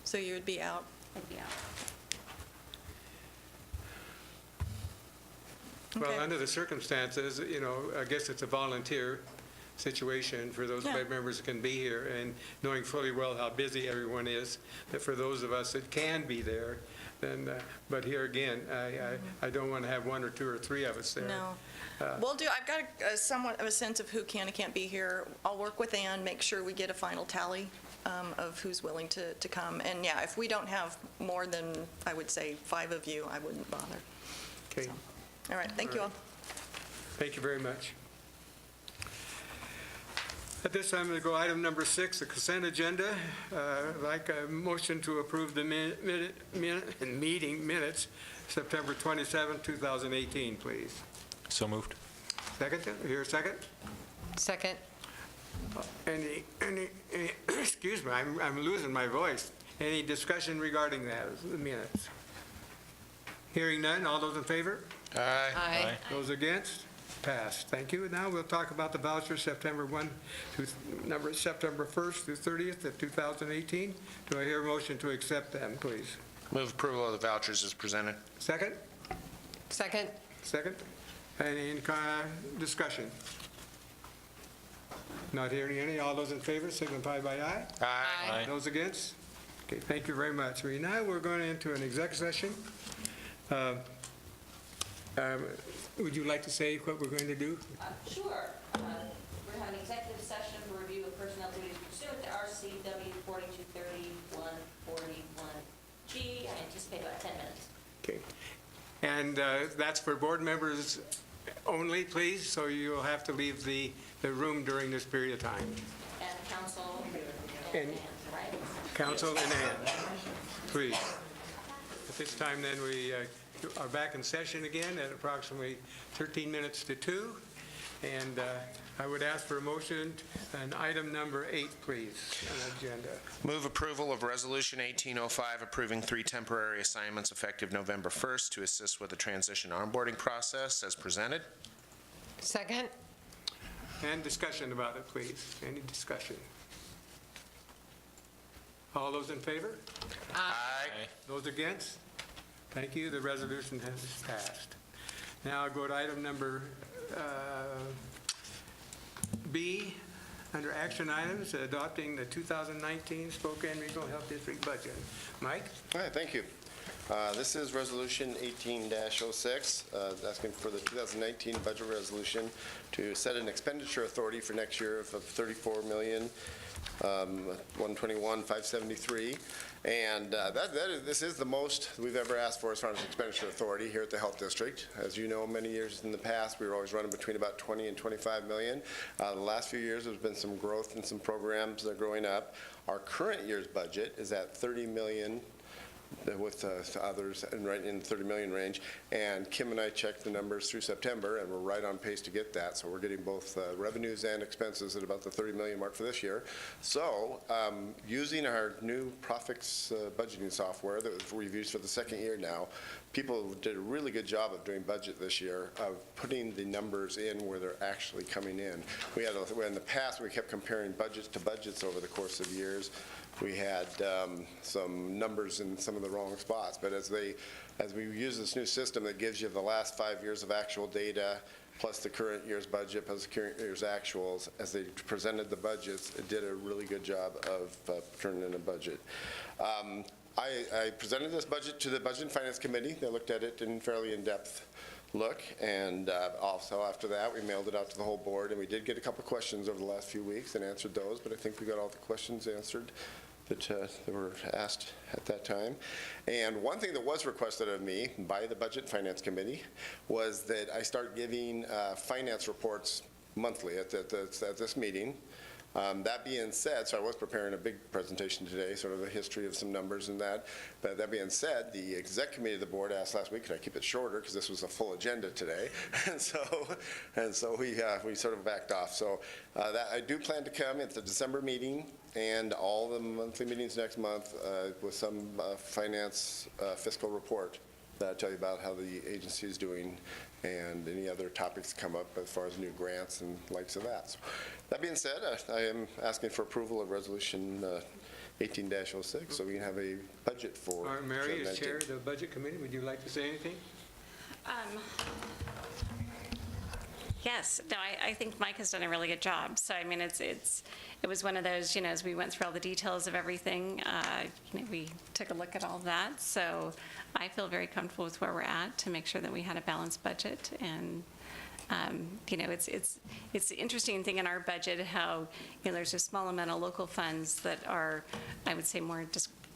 So you would be out? I'd be out. Well, under the circumstances, I guess it's a volunteer situation for those Yeah. members that can be here, and knowing fully well how busy everyone is, that for those of us that can be there, then, but here again, I don't want to have 1 or 2 or 3 of us there. No. I've got somewhat of a sense of who can and can't be here. I'll work with Ann, make sure we get a final tally of who's willing to come. And yeah, if we don't have more than, I would say, 5 of you, I wouldn't bother. Okay. All right, thank you all. Thank you very much. At this time, I'm going to go item number 6, the consent agenda. I'd like a motion to approve the meeting minutes, September 27, 2018, please. So moved. Second? Here, second? Second. Any, excuse me, I'm losing my voice. Any discussion regarding that, the minutes? Hearing none, all those in favor? Aye. Aye. Those against? Passed. Thank you. Now we'll talk about the vouchers, September 1st through 30th of 2018. Do I hear a motion to accept them, please? Move approval of the vouchers as presented. Second? Second. Second? Any discussion? Not hearing any. All those in favor signify by aye. Aye. Those against? Okay, thank you very much. Now we're going into an exec session. Would you like to say what we're going to do? Sure. We're having an executive session to review of personnel duties pursuant to RCW 4230 G. I anticipate about 10 minutes. Okay. And that's for board members only, please, so you'll have to leave the room during this period of time. And council And right? council and Ann, please. At this time, then, we are back in session again at approximately 13 minutes to 2. And I would ask for a motion on item number 8, please, on the agenda. Move approval of Resolution 1805, approving 3 temporary assignments effective November 1st to assist with the transition onboarding process as presented. Second. And discussion about it, please. Any discussion? All those in favor? Aye. Those against? Thank you. The resolution has passed. Now I'll go to item number B, under action items, adopting the 2019 Spokane Regional Health District budget. Mike? All right, thank you. This is Resolution 18-06, asking for the 2019 budget resolution to set an expenditure authority for next year of $34,121,573. And this is the most we've ever asked for as far as expenditure authority here at the Health District. As you know, many years in the past, we were always running between about 20 and 25 million. The last few years, there's been some growth and some programs that are growing up. Our current year's budget is at 30 million with others and right in the 30 million range. And Kim and I checked the numbers through September, and we're right on pace to get that. So we're getting both revenues and expenses at about the 30 million mark for this year. So using our new Profix budgeting software that we've used for the second year now, people did a really good job of doing budget this year, of putting the numbers in where they're actually coming in. In the past, we kept comparing budgets to budgets over the course of years. We had some numbers in some of the wrong spots, but as we use this new system that gives you the last 5 years of actual data, plus the current year's budget, plus the current year's actuals, as they presented the budgets, it did a really good job of turning in a budget. I presented this budget to the Budget and Finance Committee. They looked at it in fairly in-depth look, and also after that, we mailed it out to the whole board, and we did get a couple questions over the last few weeks and answered those, but I think we got all the questions answered that were asked at that time. And one thing that was requested of me by the Budget and Finance Committee was that I start giving finance reports monthly at this meeting. That being said, so I was preparing a big presentation today, sort of a history of some numbers and that. But that being said, the exec committee of the board asked last week, could I keep it shorter, because this was a full agenda today. And so we sort of backed off. So that I do plan to come at the December meeting and all the monthly meetings next month with some finance fiscal report that I'll tell you about how the agency is doing and any other topics come up as far as new grants and likes of that. So, that being said, I am asking for approval of Resolution 18-06, so we can have a budget for Mary, as 2019. chair of the Budget Committee, would you like to say anything? Yes, no, I think Mike has done a really good job. So, I mean, it was one of those, as we went through all the details of everything, we took a look at all of that. So I feel very comfortable with where we're at to make sure that we had a balanced budget. And, it's the interesting thing in our budget how, there's a small amount of local funds that are, I would say, more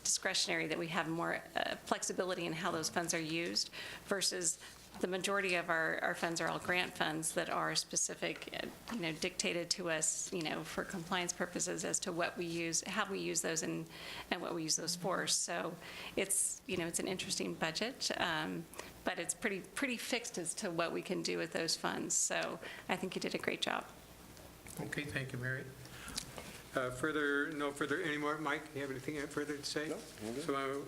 discretionary, that we have more flexibility in how those funds are used, versus the majority of our funds are all grant funds that are specific, dictated to us, for compliance purposes as to what we use, how we use those, and what we use those for. So it's, it's an interesting budget, but it's pretty fixed as to what we can do with those funds. So I think you did a great job. Okay, thank you, Mary. No further anymore. Mike, you have anything further to say? No, I'm good. So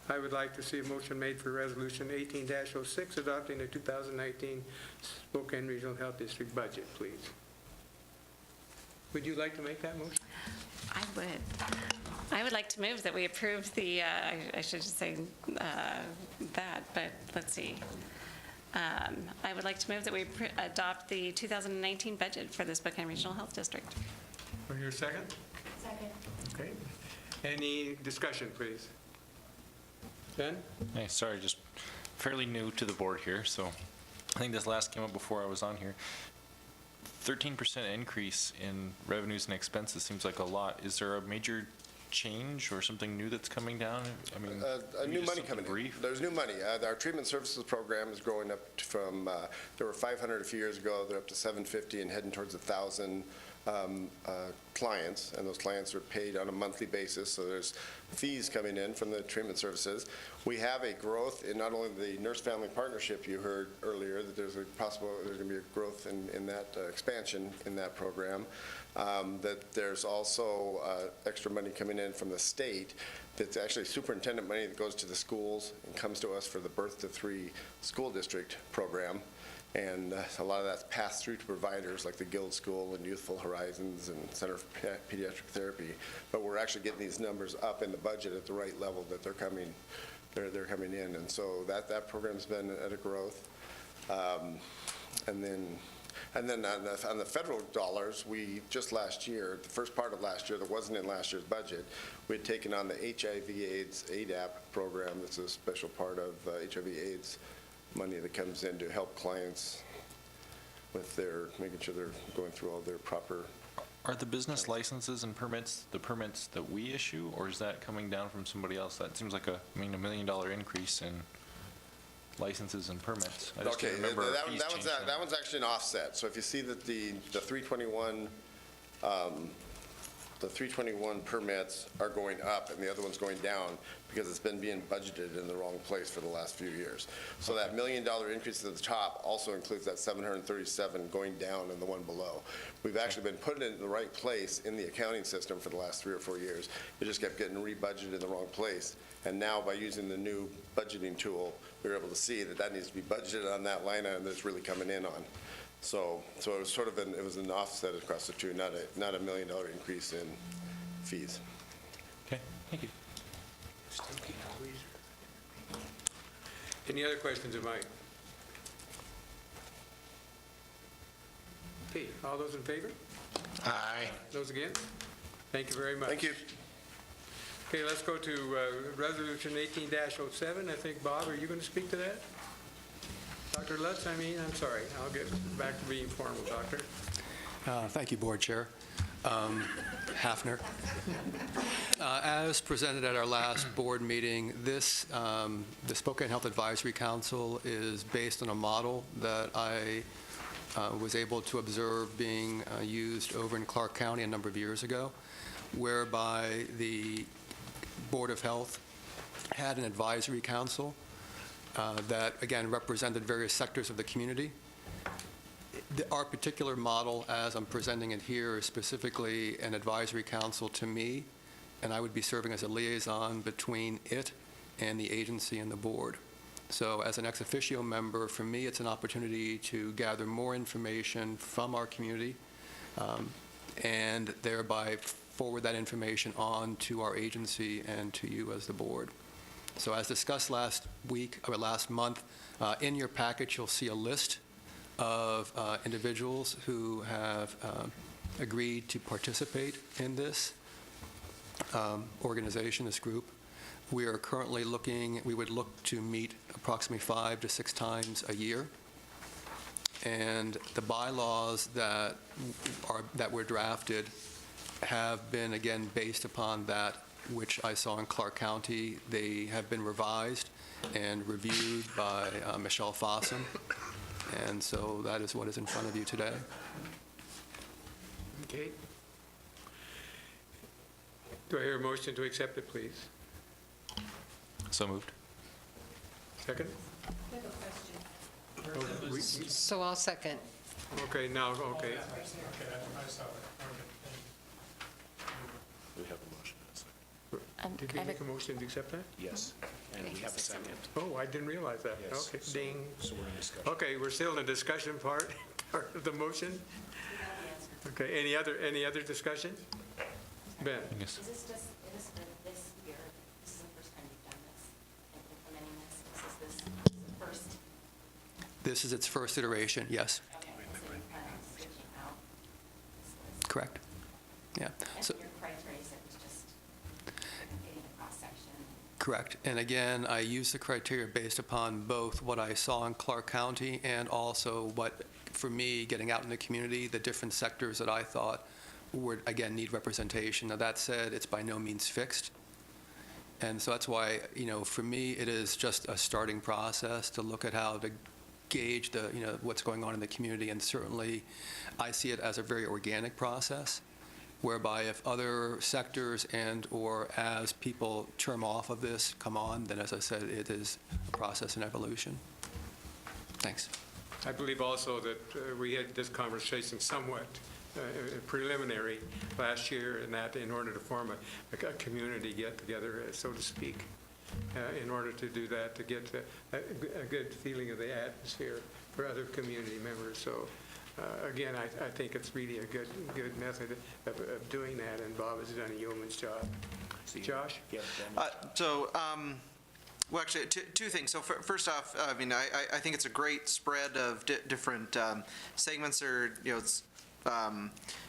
I would like to see a motion made for Resolution 18-06, adopting the 2019 Spokane Regional Health District budget, please. Would you like to make that motion? I would. I would like to move that we approve the, I should just say that, but let's see. I would like to move that we adopt the 2019 budget for the Spokane Regional Health District. For your second? Second. Okay. Any discussion, please? Ben? Hey, sorry, just fairly new to the board here, so I think this last came up before I was on here. 13% increase in revenues and expenses seems like a lot. Is there a major change or something new that's coming down? I mean, New money coming in. There's new money. Our treatment services program is growing up from, there were 500 a few years ago, they're up to 750 and heading towards 1,000 clients, and those clients are paid on a monthly basis, so there's fees coming in from the treatment services. We have a growth in not only the nurse-family partnership you heard earlier, that there's going to be a growth in that expansion in that program, that there's also extra money coming in from the state that's actually superintendent money that goes to the schools and comes to us for the Birth to 3 school district program. And a lot of that's passed through to providers like the Guild School and Youthful Horizons and Center for Pediatric Therapy. But we're actually getting these numbers up in the budget at the right level that they're coming in. And so that program's been at a growth. And then on the federal dollars, we just last year, the first part of last year that wasn't in last year's budget, we had taken on the HIV/AIDS ADAP program. That's a special part of HIV/AIDS money that comes in to help clients with making sure they're going through all their proper. Are the business licenses and permits the permits that we issue, or is that coming down from somebody else? That seems like $1 million increase in licenses and permits. I just Okay, can't remember that our fees changed. one's actually an offset. So if you see that the 321 permits are going up and the other one's going down because it's been being budgeted in the wrong place for the last few years. So that $1 million increase at the top also includes that 737 going down and the one below. We've actually been putting it in the right place in the accounting system for the last 3 or 4 years. It just kept getting rebudgeted in the wrong place. And now by using the new budgeting tool, we were able to see that needs to be budgeted on that line item that's really coming in on. So it was sort of it was an offset across the two, not a $1 million increase in fees. Okay, thank you. Any other questions of Mike? Okay, all those in favor? Aye. Those against? Thank you very much. Thank you. Okay, let's go to Resolution 18-07. I think, Bob, are you going to speak to that? Dr. Lutz, I'm sorry. I'll get back to being formal, Doctor. Thank you, Board Chair. Hafner. As presented at our last board meeting, the Spokane Health Advisory Council is based on a model that I was able to observe being used over in Clark County a number of years ago, whereby the Board of Health had an advisory council that, again, represented various sectors of the community. Our particular model, as I'm presenting it here, is specifically an advisory council to me, and I would be serving as a liaison between it and the agency and the board. So as an ex officio member, for me, it's an opportunity to gather more information from our community and thereby forward that information on to our agency and to you as the board. So as discussed last month, in your package, you'll see a list of individuals who have agreed to participate in this organization, this group. We are currently we would look to meet approximately 5 to 6 times a year. And the bylaws that were drafted have been, again, based upon that which I saw in Clark County. They have been revised and reviewed by Michelle Fossum. And so that is what is in front of you today. Okay. Do I hear a motion to accept it, please? So moved. Second? I have a question. Oh, So I'll second. Okay, now, okay. We have a motion. Did we make a motion to accept that? Yes, and we have a second. Oh, I didn't realize that. Yes, Okay, so- ding. So we're in discussion. Okay, we're still in the discussion part of the motion. Okay, any other discussion? Ben? Is this just, it is for this year, this is the first time you've done this, and implementing this, is this the first? This is its first iteration, yes. Okay, so you plan on switching out this list? Correct. Yeah. And So, your criteria said it was just getting a cross-section? correct. And again, I use the criteria based upon both what I saw in Clark County and also what, for me, getting out in the community, the different sectors that I thought would, again, need representation. Now, that said, it's by no means fixed. And so that's why, for me, it is just a starting process to look at how to gauge what's going on in the community. And certainly, I see it as a very organic process, whereby if other sectors and/or as people term off of this come on, then, as I said, it is a process and evolution. Thanks. I believe also that we had this conversation somewhat preliminary last year, and that in order to form a community get-together, so to speak, in order to do that, to get a good feeling of the atmosphere for other community members. So again, I think it's really a good method of doing that, and Bob has done a yeoman's job. Josh? Well, actually, two things. So first off, I mean, I think it's a great spread of different segments or,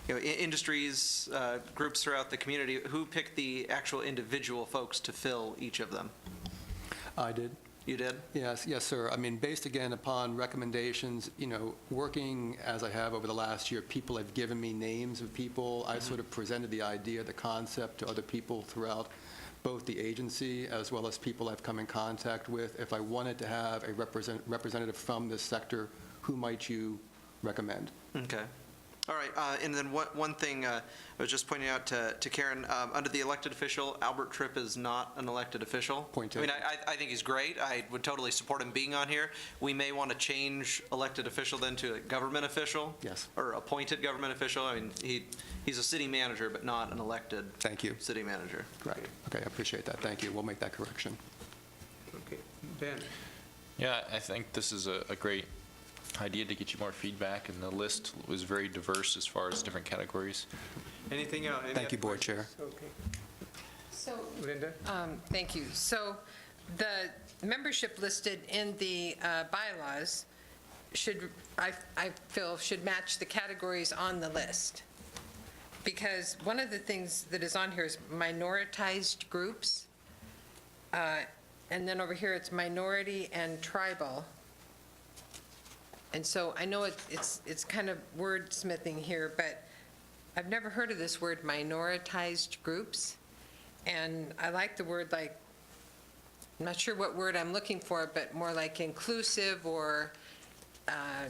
industries, groups throughout the community. Who picked the actual individual folks to fill each of them? I did. You did? Yes, sir. I mean, based again upon recommendations, working as I have over the last year, people have given me names of people. I sort of presented the idea, the concept to other people throughout both the agency as well as people I've come in contact with. If I wanted to have a representative from this sector, who might you recommend? Okay. All right, and then one thing I was just pointing out to Karen, under the elected official, Albert Tripp is not an elected official. Point taken. I mean, I think he's great. I would totally support him being on here. We may want to change elected official then to a government official. Yes. Or appointed government official. I mean, he's a city manager, but not an elected city manager. Right. Okay, I appreciate that. Thank you. We'll make that correction. Okay. Ben? Yeah, I think this is a great idea to get you more feedback, and the list was very diverse as far as different categories. Anything else? Thank you, Board Chair. Okay. So, Linda? Thank you. So the membership listed in the bylaws I feel should match the categories on the list. Because one of the things that is on here is minoritized groups. And then over here, it's minority and tribal. And so I know it's kind of wordsmithing here, but I've never heard of this word, minoritized groups. And I like the word, like, I'm not sure what word I'm looking for, but more like inclusive, or I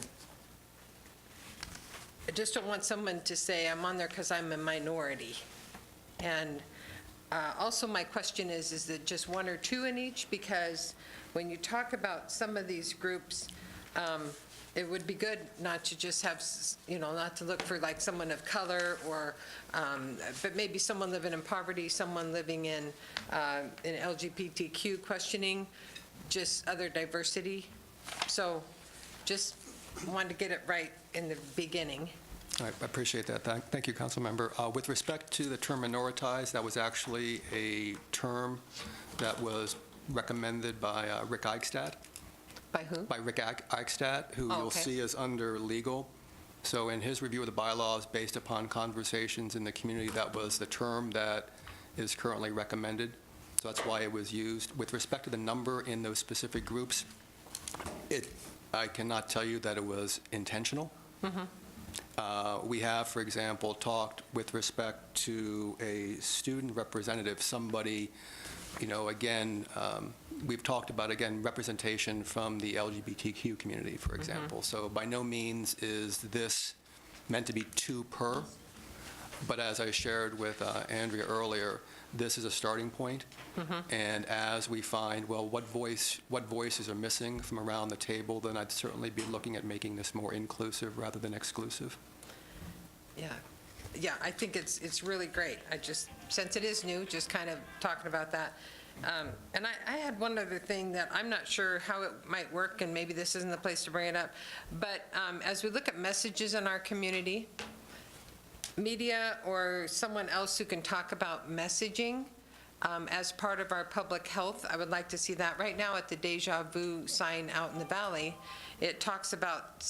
just don't want someone to say I'm on there because I'm a minority. And also my question is it just one or two in each? Because when you talk about some of these groups, it would be good not to just have, not to look for like someone of color, or, but maybe someone living in poverty, someone living in LGBTQ questioning, just other diversity. So just wanted to get it right in the beginning. All right, I appreciate that. Thank you, Council Member. With respect to the term minoritized, that was actually a term that was recommended by Rick Eichstadt. By who? By Rick Eichstadt, who you'll see is under legal. So in his review of the bylaws, based upon conversations in the community, that was the term that is currently recommended. So that's why it was used. With respect to the number in those specific groups, I cannot tell you that it was intentional. We have, for example, talked with respect to a student representative, somebody, again, we've talked about, again, representation from the LGBTQ community, for example. So by no means is this meant to be two per, but as I shared with Andrea earlier, this is a starting point. And as we find, well, what voices are missing from around the table, then I'd certainly be looking at making this more inclusive rather than exclusive. Yeah, I think it's really great. Since it is new, just kind of talking about that. And I had one other thing that I'm not sure how it might work, and maybe this isn't the place to bring it up, but as we look at messages in our community, media or someone else who can talk about messaging as part of our public health, I would like to see that. Right now at the Deja Vu sign out in the valley, it talks about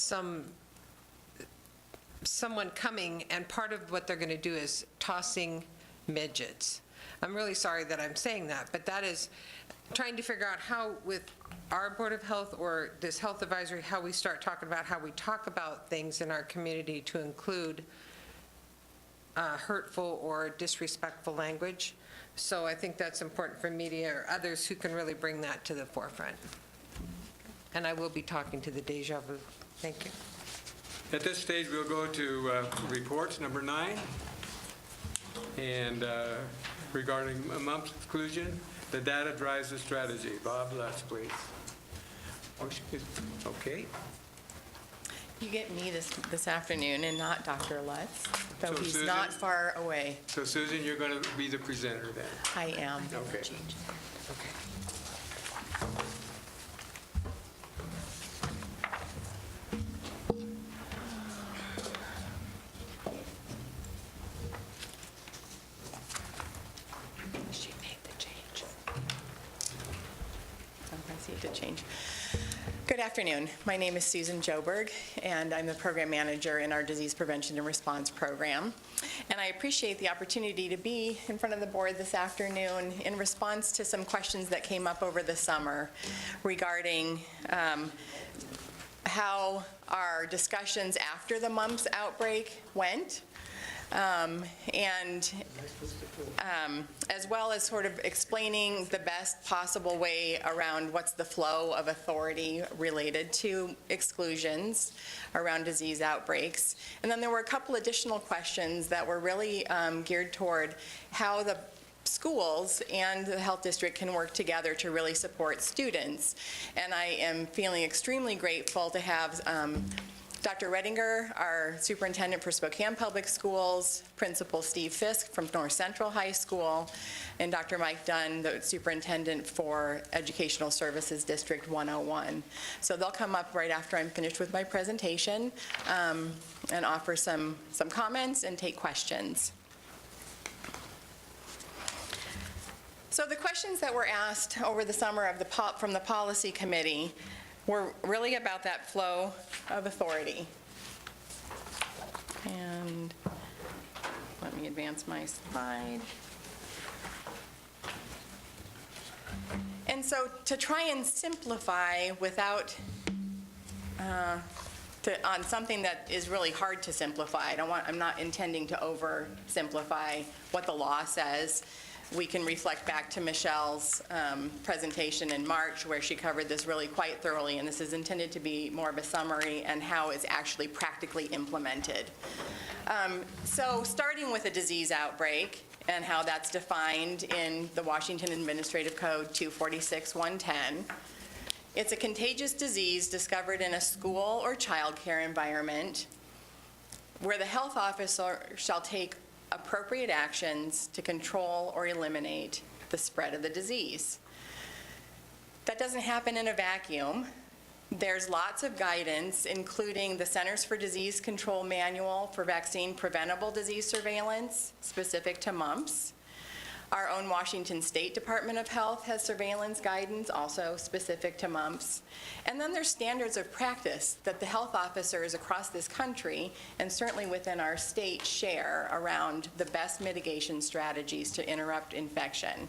someone coming, and part of what they're going to do is tossing midgets. I'm really sorry that I'm saying that, but that is trying to figure out how, with our Board of Health or this health advisory, how we start talking about how we talk about things in our community to include hurtful or disrespectful language. So I think that's important for media or others who can really bring that to the forefront. And I will be talking to the Deja Vu. Thank you. At this stage, we'll go to reports, number 9. And regarding mumps exclusion, the data drives the strategy. Bob Lutz, please. Okay. You get me this afternoon and not Dr. Lutz, though So he's Susan? not far away. So Susan, you're going to be the presenter then. I am. Okay. She made the change. I see it did change. Good afternoon. My name is Susan Joberg, and I'm the program manager in our Disease Prevention and Response program. And I appreciate the opportunity to be in front of the board this afternoon in response to some questions that came up over the summer regarding how our discussions after the mumps outbreak went. As well as sort of explaining the best possible way around what's the flow of authority related to exclusions around disease outbreaks. And then there were a couple additional questions that were really geared toward how the schools and the health district can work together to really support students. And I am feeling extremely grateful to have Dr. Redinger, our superintendent for Spokane Public Schools, Principal Steve Fisk from North Central High School, and Dr. Mike Dunn, the superintendent for Educational Services District 101. So they'll come up right after I'm finished with my presentation and offer some comments and take questions. So the questions that were asked over the summer from the policy committee were really about that flow of authority. And let me advance my slide. And so to try and simplify without, on something that is really hard to simplify, I'm not intending to oversimplify what the law says. We can reflect back to Michelle's presentation in March where she covered this really quite thoroughly, and this is intended to be more of a summary and how it's actually practically implemented. So starting with a disease outbreak and how that's defined in the Washington Administrative Code 246-110, it's a contagious disease discovered in a school or childcare environment where the health officer shall take appropriate actions to control or eliminate the spread of the disease. That doesn't happen in a vacuum. There's lots of guidance, including the Centers for Disease Control Manual for Vaccine Preventable Disease Surveillance, specific to mumps. Our own Washington State Department of Health has surveillance guidance, also specific to mumps. And then there's standards of practice that the health officers across this country, and certainly within our state, share around the best mitigation strategies to interrupt infection.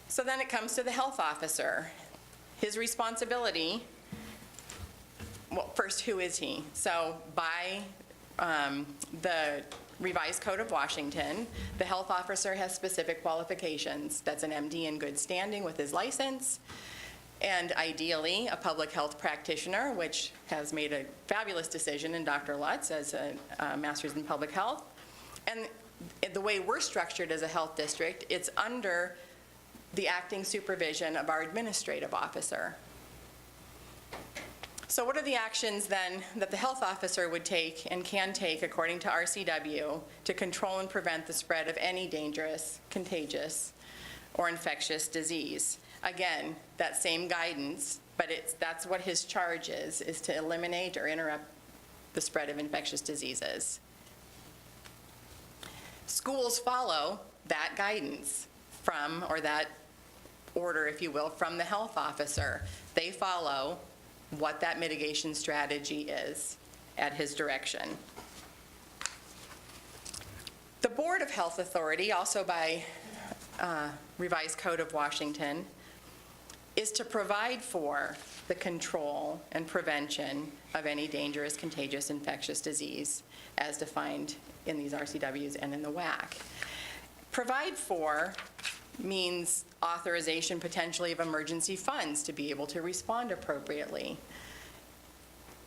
So then it comes to the health officer. His responsibility, well, first, who is he? So by the Revised Code of Washington, the health officer has specific qualifications. That's an MD in good standing with his license, and ideally a public health practitioner, which has made a fabulous decision in Dr. Lutz as a master's in public health. And the way we're structured as a health district, it's under the acting supervision of our administrative officer. So what are the actions then that the health officer would take and can take according to RCW to control and prevent the spread of any dangerous, contagious, or infectious disease? Again, that same guidance, but that's what his charge is to eliminate or interrupt the spread of infectious diseases. Schools follow that guidance from, or that order, if you will, from the health officer. They follow what that mitigation strategy is at his direction. The Board of Health Authority, also by Revised Code of Washington, is to provide for the control and prevention of any dangerous, contagious, infectious disease as defined in these RCWs and in the WAC. Provide for means authorization potentially of emergency funds to be able to respond appropriately.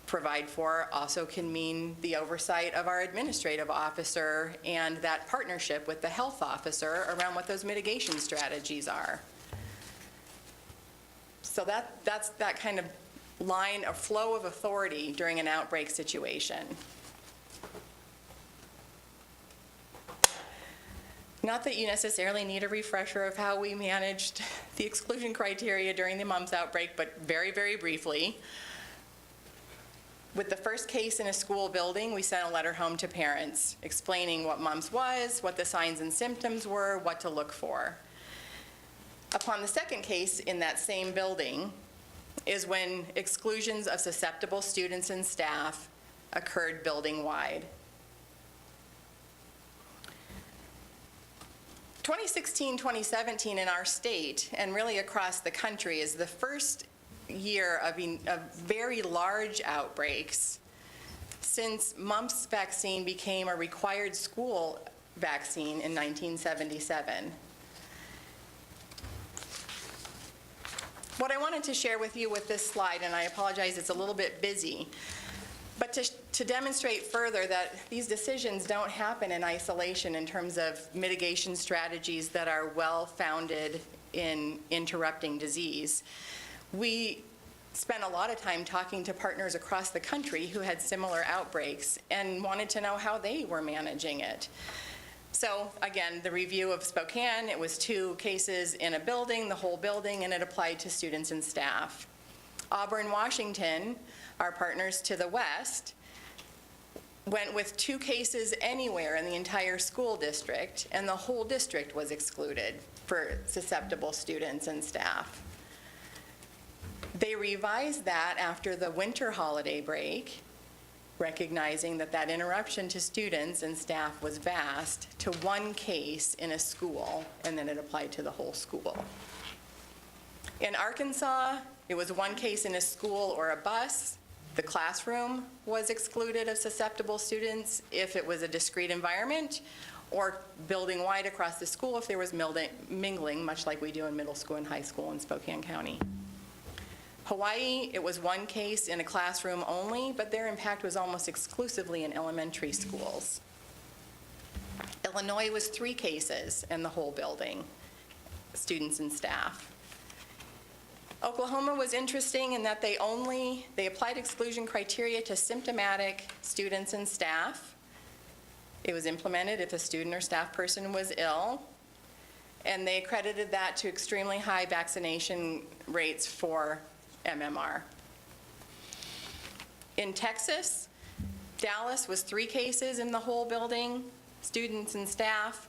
Provide for also can mean the oversight of our administrative officer and that partnership with the health officer around what those mitigation strategies are. So that's that kind of line of flow of authority during an outbreak situation. Not that you necessarily need a refresher of how we managed the exclusion criteria during the mumps outbreak, but very, very briefly. With the first case in a school building, we sent a letter home to parents explaining what mumps was, what the signs and symptoms were, what to look for. Upon the second case in that same building is when exclusions of susceptible students and staff occurred building-wide. 2016-2017 in our state, and really across the country, is the first year of very large outbreaks since mumps vaccine became a required school vaccine in 1977. What I wanted to share with you with this slide, and I apologize it's a little bit busy, but to demonstrate further that these decisions don't happen in isolation in terms of mitigation strategies that are well-founded in interrupting disease. We spent a lot of time talking to partners across the country who had similar outbreaks and wanted to know how they were managing it. So again, the review of Spokane, it was 2 cases in a building, the whole building, and it applied to students and staff. Auburn, Washington, our partners to the west, went with 2 cases anywhere in the entire school district, and the whole district was excluded for susceptible students and staff. They revised that after the winter holiday break, recognizing that that interruption to students and staff was vast, to 1 case in a school, and then it applied to the whole school. In Arkansas, it was 1 case in a school or a bus. The classroom was excluded of susceptible students if it was a discrete environment, or building-wide across the school if there was mingling, much like we do in middle school and high school in Spokane County. Hawaii, it was 1 case in a classroom only, but their impact was almost exclusively in elementary schools. Illinois was 3 cases in the whole building, students and staff. Oklahoma was interesting in that they applied exclusion criteria to symptomatic students and staff. It was implemented if a student or staff person was ill, and they accredited that to extremely high vaccination rates for MMR. In Texas, Dallas was 3 cases in the whole building, students and staff.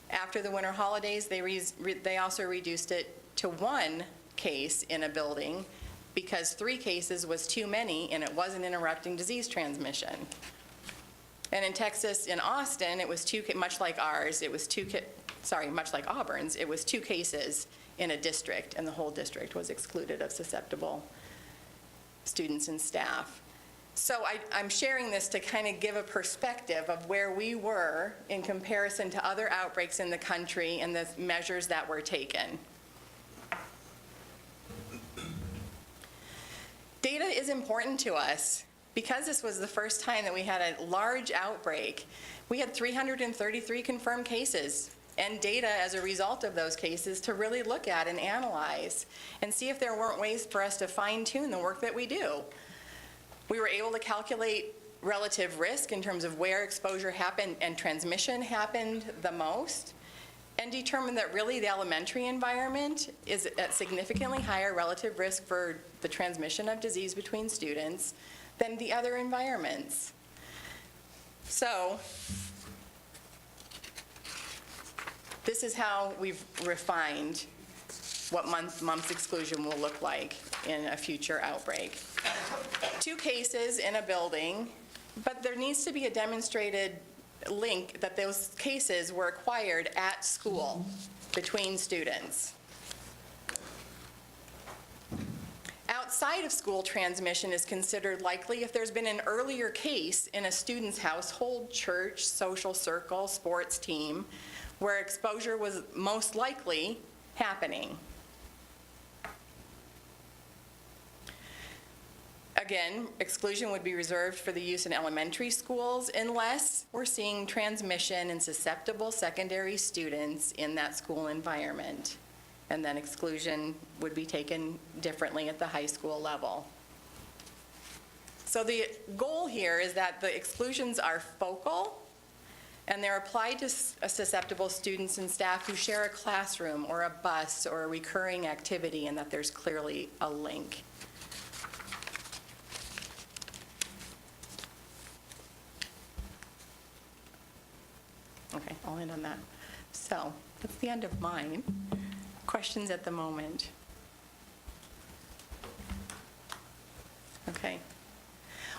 After the winter holidays, they also reduced it to 1 case in a building because 3 cases was too many and it wasn't interrupting disease transmission. And in Texas, in Austin, it was 2, much like ours, it was much like Auburn's, it was 2 cases in a district, and the whole district was excluded of susceptible students and staff. So I'm sharing this to kind of give a perspective of where we were in comparison to other outbreaks in the country and the measures that were taken. Data is important to us. Because this was the first time that we had a large outbreak, we had 333 confirmed cases and data as a result of those cases to really look at and analyze and see if there weren't ways for us to fine-tune the work that we do. We were able to calculate relative risk in terms of where exposure happened and transmission happened the most, and determine that really the elementary environment is at significantly higher relative risk for the transmission of disease between students than the other environments. So this is how we've refined what mumps exclusion will look like in a future outbreak. 2 cases in a building, but there needs to be a demonstrated link that those cases were acquired at school between students. outside of school transmission is considered likely if there's been an earlier case in a student's household, church, social circle, sports team, where exposure was most likely happening. Again, exclusion would be reserved for the use in elementary schools unless we're seeing transmission in susceptible secondary students in that school environment. And then exclusion would be taken differently at the high school level. So the goal here is that the exclusions are focal and they're applied to susceptible students and staff who share a classroom or a bus or a recurring activity, and that there's clearly a link. Okay, I'll end on that. So that's the end of mine. Questions at the moment? Okay.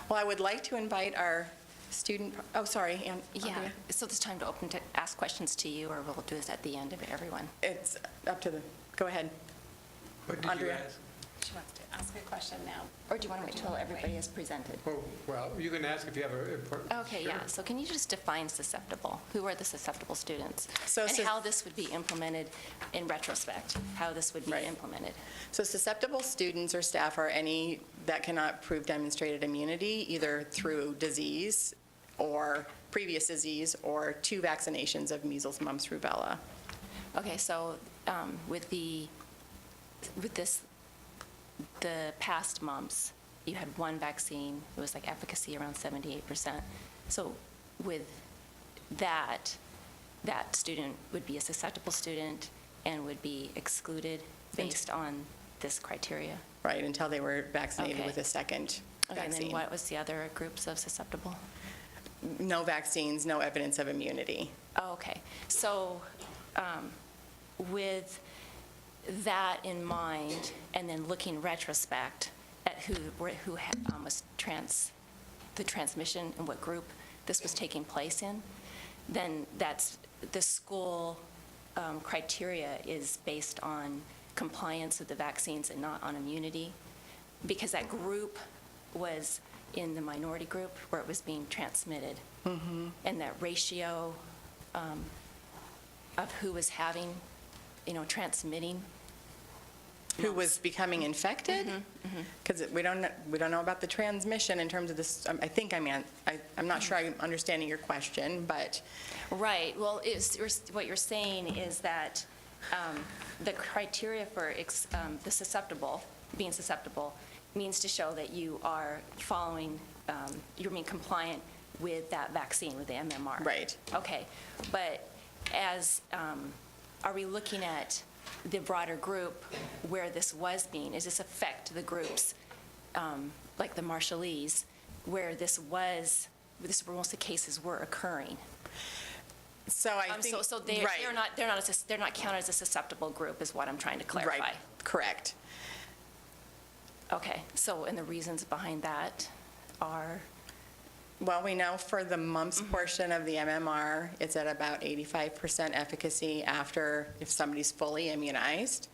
Well, I would like to invite our student, oh, sorry, Ann. Yeah, so it's time to open to ask questions to you, or we'll do this at the end of everyone? It's up to the, go ahead. What did you Andrea. ask? She wants to ask a question now, or do you want to wait till everybody is presented? Oh, well, you can ask if you have a important. Okay, Sure. yeah, so can you just define susceptible? Who are the susceptible students? So And how this would be implemented in retrospect, how this would be implemented? So susceptible students or staff are any that cannot prove demonstrated immunity, either through disease or previous disease or 2 vaccinations of measles, mumps, rubella. Okay, so with the past mumps, you had 1 vaccine, it was like efficacy around 78%. So with that student would be a susceptible student and would be excluded based on this criteria? Right, until they were vaccinated Okay. with a second Okay, and vaccine. then what was the other groups of susceptible? No vaccines, no evidence of immunity. Oh, okay. So with that in mind, and then looking retrospect at who was the transmission and what group this was taking place in, then that's the school criteria is based on compliance with the vaccines and not on immunity, because that group was in the minority group where it was being transmitted. And that ratio of who was having, transmitting. Who was becoming infected? Because we don't know about the transmission in terms of this. I'm not sure I'm understanding your question, but. Right. Well, what you're saying is that the criteria for the susceptible, being susceptible, means to show that you are following, you're being compliant with that vaccine, with the MMR. Right. Okay. But are we looking at the broader group where this was being, does this affect the groups, like the Marshallese, where most of the cases were occurring? So I think, so they're not counted as a susceptible group, is what I'm trying to clarify. Right, correct. Okay, so, and the reasons behind that are? Well, we know for the mumps portion of the MMR, it's at about 85% efficacy if somebody's fully immunized.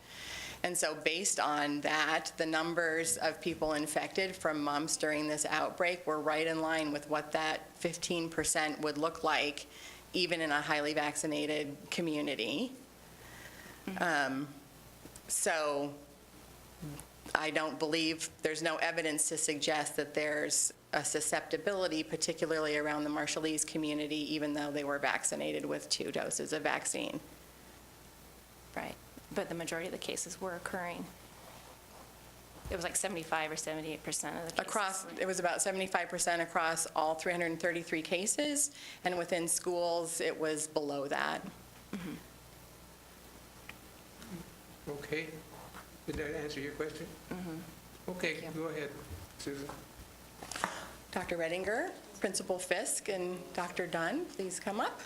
And so based on that, the numbers of people infected from mumps during this outbreak were right in line with what that 15% would look like, even in a highly vaccinated community. So I don't believe, there's no evidence to suggest that there's a susceptibility, particularly around the Marshallese community, even though they were vaccinated with 2 doses of vaccine. Right, but the majority of the cases were occurring. It was like 75 or 78% of the cases. It was about 75% across all 333 cases, and within schools, it was below that. Okay. Did that answer your question? Okay, go ahead, Susan. Dr. Redinger, Principal Fisk, and Dr. Dunn, please come up.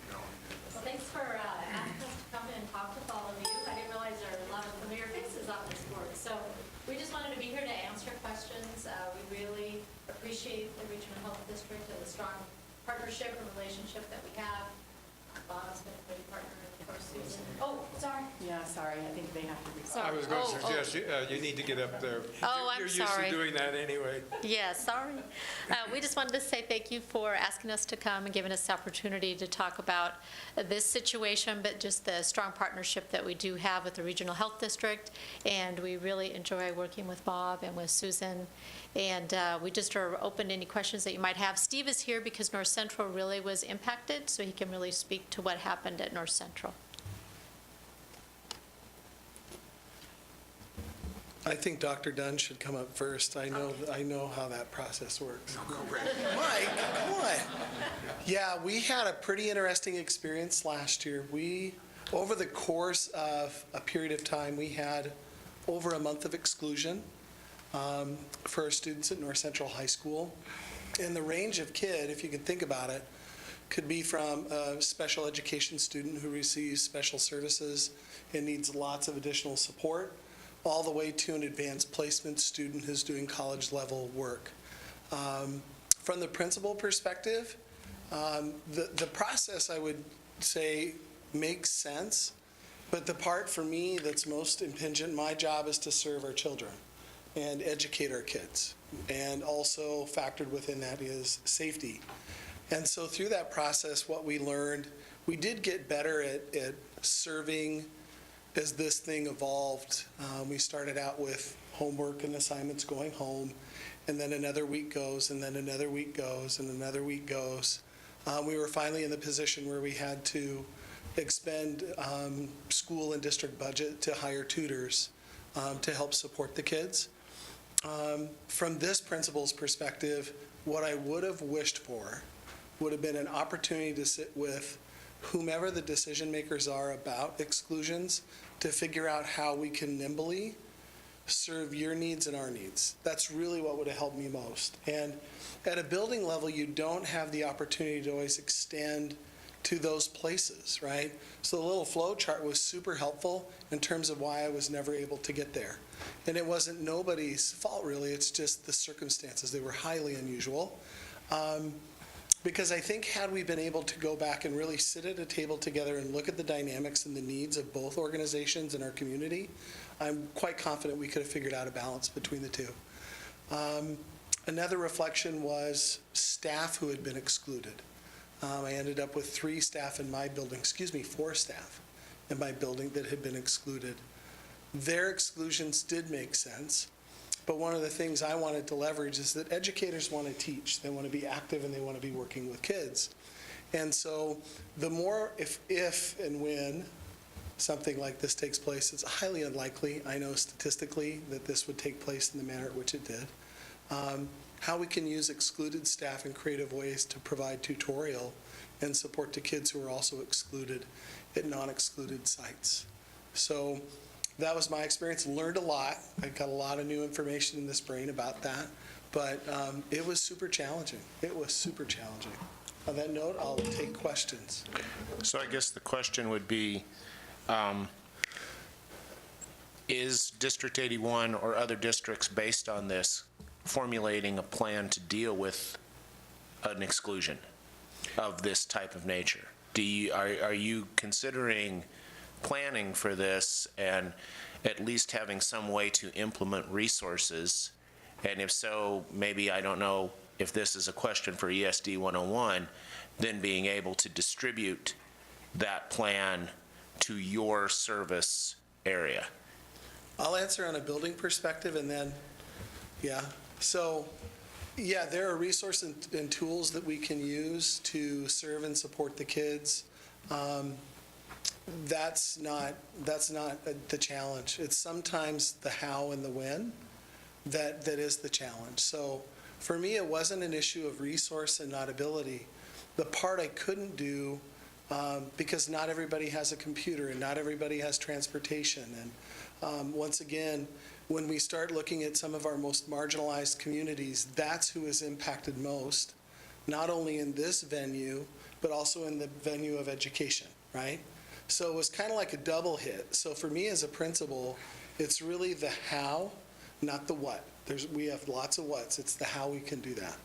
Well, thanks for asking us to come in and talk with all of you. I didn't realize there were a lot of familiar faces on this board. So we just wanted to be here to answer questions. We really appreciate the Regional Health District and the strong partnership and relationship that we have. Bob's been a great partner, and of course Susan Oh, sorry. Yeah, sorry, I think they have to be. I was going to suggest you need to get up there. Oh, I'm You're sorry. used to doing that anyway. Yeah, sorry. We just wanted to say thank you for asking us to come and giving us the opportunity to talk about this situation, but just the strong partnership that we do have with the Regional Health District. And we really enjoy working with Bob and with Susan. And we just are open to any questions that you might have. Steve is here because North Central really was impacted, so he can really speak to what happened at North Central. I think Dr. Dunn should come up first. I know how that process works. Mike, come on. Yeah, we had a pretty interesting experience last year. Over the course of a period of time, we had over a month of exclusion for our students at North Central High School. And the range of kid, if you can think about it, could be from a special education student who receives special services and needs lots of additional support, all the way to an advanced placement student who's doing college-level work. From the principal perspective, the process, I would say, makes sense, but the part for me that's most impingent, my job is to serve our children and educate our kids. And also factored within that is safety. And so through that process, what we learned, we did get better at serving as this thing evolved. We started out with homework and assignments going home, and then another week goes, and then another week goes, and another week goes. We were finally in the position where we had to expend school and district budget to hire tutors to help support the kids. From this principal's perspective, what I would have wished for would have been an opportunity to sit with whomever the decision makers are about exclusions to figure out how we can nimbly serve your needs and our needs. That's really what would have helped me most. And at a building level, you don't have the opportunity to always extend to those places, right? So the little flow chart was super helpful in terms of why I was never able to get there. And it wasn't nobody's fault, really. It's just the circumstances. They were highly unusual. Because I think had we been able to go back and really sit at a table together and look at the dynamics and the needs of both organizations in our community, I'm quite confident we could have figured out a balance between the two. Another reflection was staff who had been excluded. I ended up with 4 staff in my building that had been excluded. Their exclusions did make sense. But one of the things I wanted to leverage is that educators want to teach. They want to be active and they want to be working with kids. And so the more, if and when something like this takes place, it's highly unlikely, I know statistically, that this would take place in the manner at which it did. How we can use excluded staff in creative ways to provide tutorial and support to kids who are also excluded at non-excluded sites. So that was my experience. Learned a lot. I got a lot of new information in this brain about that, but it was super challenging. It was super challenging. On that note, I'll take questions. So I guess the question would be, is District 81 or other districts based on this formulating a plan to deal with an exclusion of this type of nature? Are you considering planning for this and at least having some way to implement resources? And if so, maybe, I don't know if this is a question for ESD 101, then being able to distribute that plan to your service area. I'll answer on a building perspective and then, So, there are resources and tools that we can use to serve and support the kids. That's not the challenge. It's sometimes the how and the when that is the challenge. So for me, it wasn't an issue of resource and not ability. The part I couldn't do, because not everybody has a computer and not everybody has transportation. And once again, when we start looking at some of our most marginalized communities, that's who is impacted most, not only in this venue, but also in the venue of education, right? So it was kind of like a double hit. So for me as a principal, it's really the how, not the what. We have lots of whats. It's the how we can do that.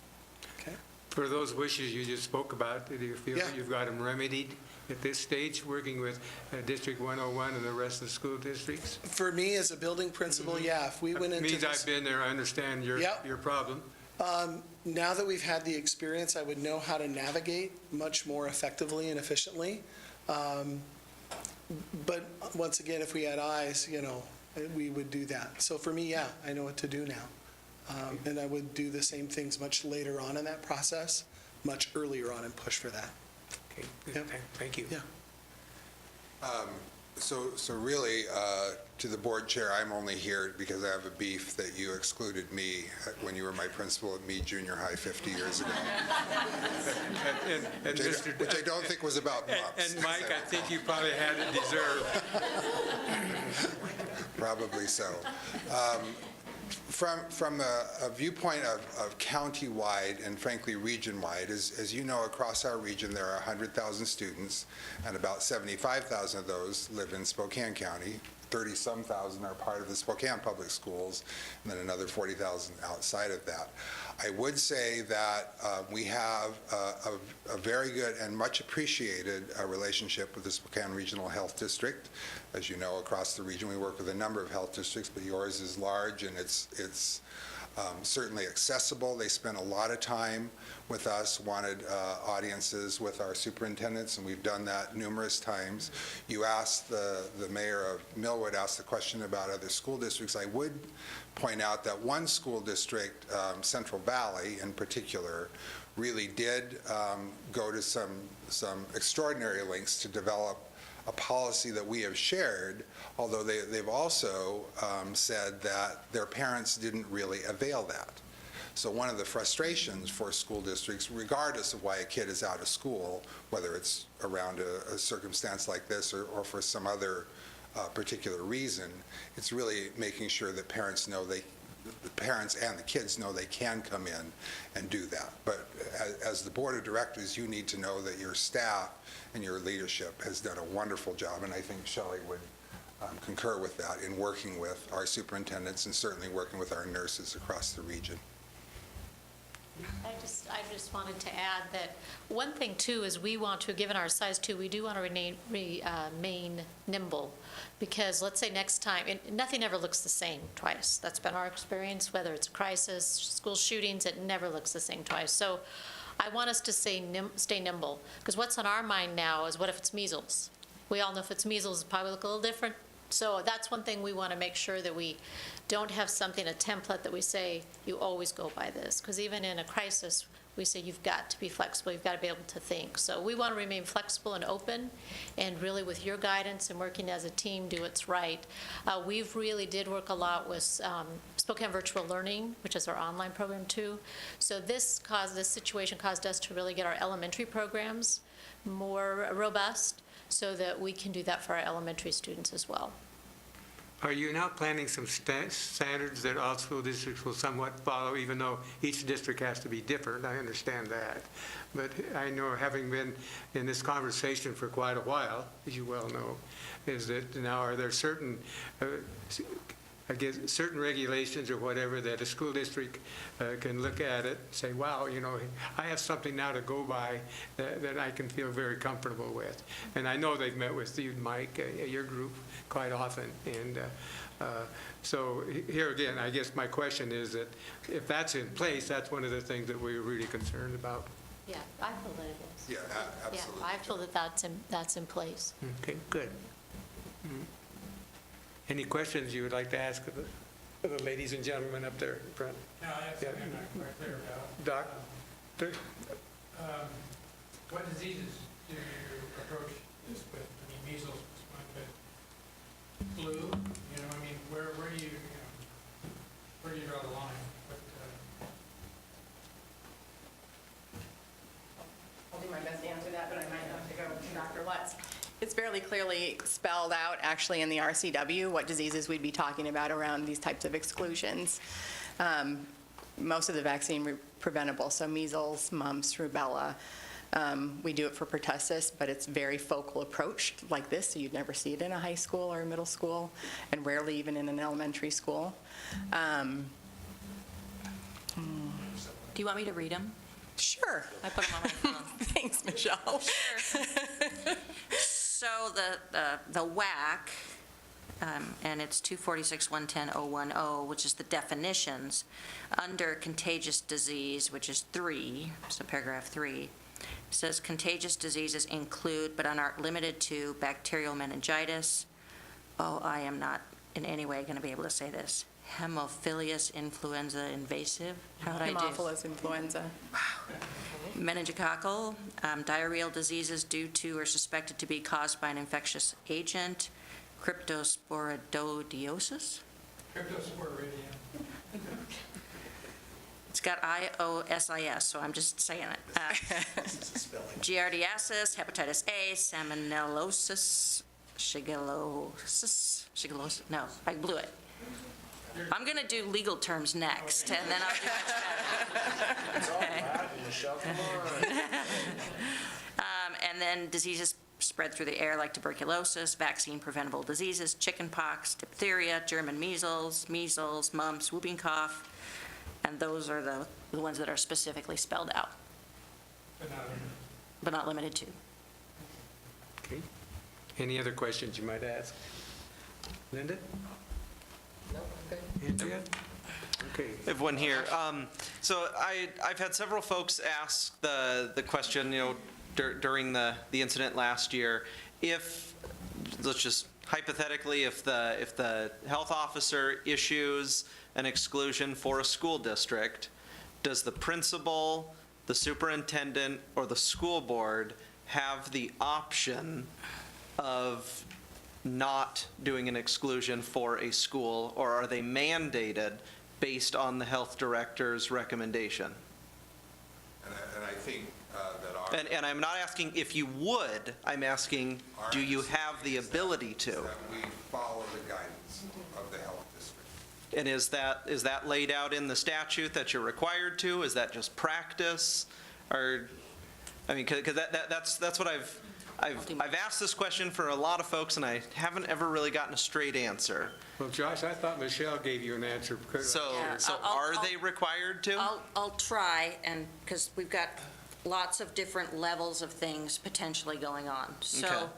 Okay? For those wishes you just spoke about, do you feel Yeah. that you've got them remedied at this stage, working with District 101 and the rest of the school districts? For me, as a building principal, yeah, if we went into Means this... I've been there, I understand your problem. Now that we've had the experience, I would know how to navigate much more effectively and efficiently. But once again, if we had eyes, we would do that. So for me, yeah, I know what to do now. And I would do the same things much later on in that process, much earlier on, and push for that. Okay, good. Thank you. Yeah. So really, to the board chair, I'm only here because I have a beef that you excluded me when you were my principal at Meade Junior High 50 years ago. Which I don't think was about moms. And Mike, I think you probably had it deserved. Probably so. From a viewpoint of county-wide and frankly region-wide, as you know, across our region there are 100,000 students, and about 75,000 of those live in Spokane County. 30-some thousand are part of the Spokane Public Schools, and then another 40,000 outside of that. I would say that we have a very good and much appreciated relationship with the Spokane Regional Health District. As you know, across the region, we work with a number of health districts, but yours is large and it's certainly accessible. They spent a lot of time with us, wanted audiences with our superintendents, and we've done that numerous times. You asked, the mayor of Millwood asked the question about other school districts. I would point out that one school district, Central Valley in particular, really did go to some extraordinary lengths to develop a policy that we have shared, although they've also said that their parents didn't really avail that. So one of the frustrations for school districts, regardless of why a kid is out of school, whether it's around a circumstance like this or for some other particular reason, it's really making sure that parents know the parents and the kids know they can come in and do that. But as the board of directors, you need to know that your staff and your leadership has done a wonderful job, and I think Shelley would concur with that in working with our superintendents and certainly working with our nurses across the region. I just wanted to add that one thing too is we want to, given our size too, we do want to remain nimble, because let's say next time, and nothing ever looks the same twice. That's been our experience, whether it's a crisis, school shootings, it never looks the same twice. So I want us to stay nimble, because what's on our mind now is what if it's measles? We all know if it's measles, it's probably look a little different. So that's one thing we want to make sure that we don't have something, a template that we say, you always go by this. Because even in a crisis, we say you've got to be flexible, you've got to be able to think. So we want to remain flexible and open, and really with your guidance and working as a team, do what's right. We've really did work a lot with Spokane Virtual Learning, which is our online program too. So this situation caused us to really get our elementary programs more robust, so that we can do that for our elementary students as well. Are you now planning some standards that all school districts will somewhat follow, even though each district has to be different? I understand that. But I know, having been in this conversation for quite a while, as you well know, is that now are there certain certain regulations or whatever that a school district can look at it and say, wow, I have something now to go by that I can feel very comfortable with. And I know they've met with you, Mike, your group, quite often. And so here again, I guess my question is that if that's in place, that's one of the things that we're really concerned about. Yeah, I feel that it is. Yeah, absolutely. Yeah, I feel that that's in place. Okay, good. Any questions you would like to ask of the ladies and gentlemen up there in front? No, that's something I'm not quite clear about. Doc? What diseases do you approach this with? I mean, measles was one, but flu, where do you draw the line? I'll do my best to answer that, but I might have to go to Dr. Lutz. It's fairly clearly spelled out, actually, in the RCW, what diseases we'd be talking about around these types of exclusions. Most of the vaccine preventable, so measles, mumps, rubella. We do it for pertussis, but it's very focal approach like this, so you'd never see it in a high school or a middle school, and rarely even in an elementary school. Do you want me to read them? Sure. I put them on my phone. Thanks, Michelle. So the WAC, and it's 246.110.010, which is the definitions, under contagious disease, which is 3, so paragraph 3, says contagious diseases include but are not limited to bacterial meningitis. Oh, I am not in any way going to be able to say this. Haemophilus influenza invasive. How would I do? Haemophilus influenza. Meningococcal, diarrheal diseases due to or suspected to be caused by an infectious agent, cryptosporidiosis. Cryptosporidium. It's got IOSIS, so I'm just saying it. Giardiasis, hepatitis A, salmonellosis, shigellosis, no, I blew it. I'm going to do legal terms next, and then I'll do much better. Michelle, come on. And then diseases spread through the air like tuberculosis, vaccine-preventable diseases, chickenpox, diphtheria, German measles, mumps, whooping cough, and those are the ones that are specifically spelled out, but not limited to. Okay. Any other questions you might ask? Linda? No, I'm good. Andrea? Okay. I have one here. So I've had several folks ask the question, during the incident last year, if, let's just hypothetically, if the health officer issues an exclusion for a school district, does the principal, the superintendent, or the school board have the option of not doing an exclusion for a school, or are they mandated based on the health director's recommendation? And I think that our... And I'm not asking if you would, I'm asking, do you have the ability to? That we follow the guidance of the health district. And is that laid out in the statute that you're required to? Is that just practice? Or, I mean, because that's what I've asked this question for a lot of folks, and I haven't ever really gotten a straight answer. Well, Josh, I thought Michelle gave you an answer. So are they required to? I'll try, and, because we've got lots of different levels of things potentially going on. Okay. So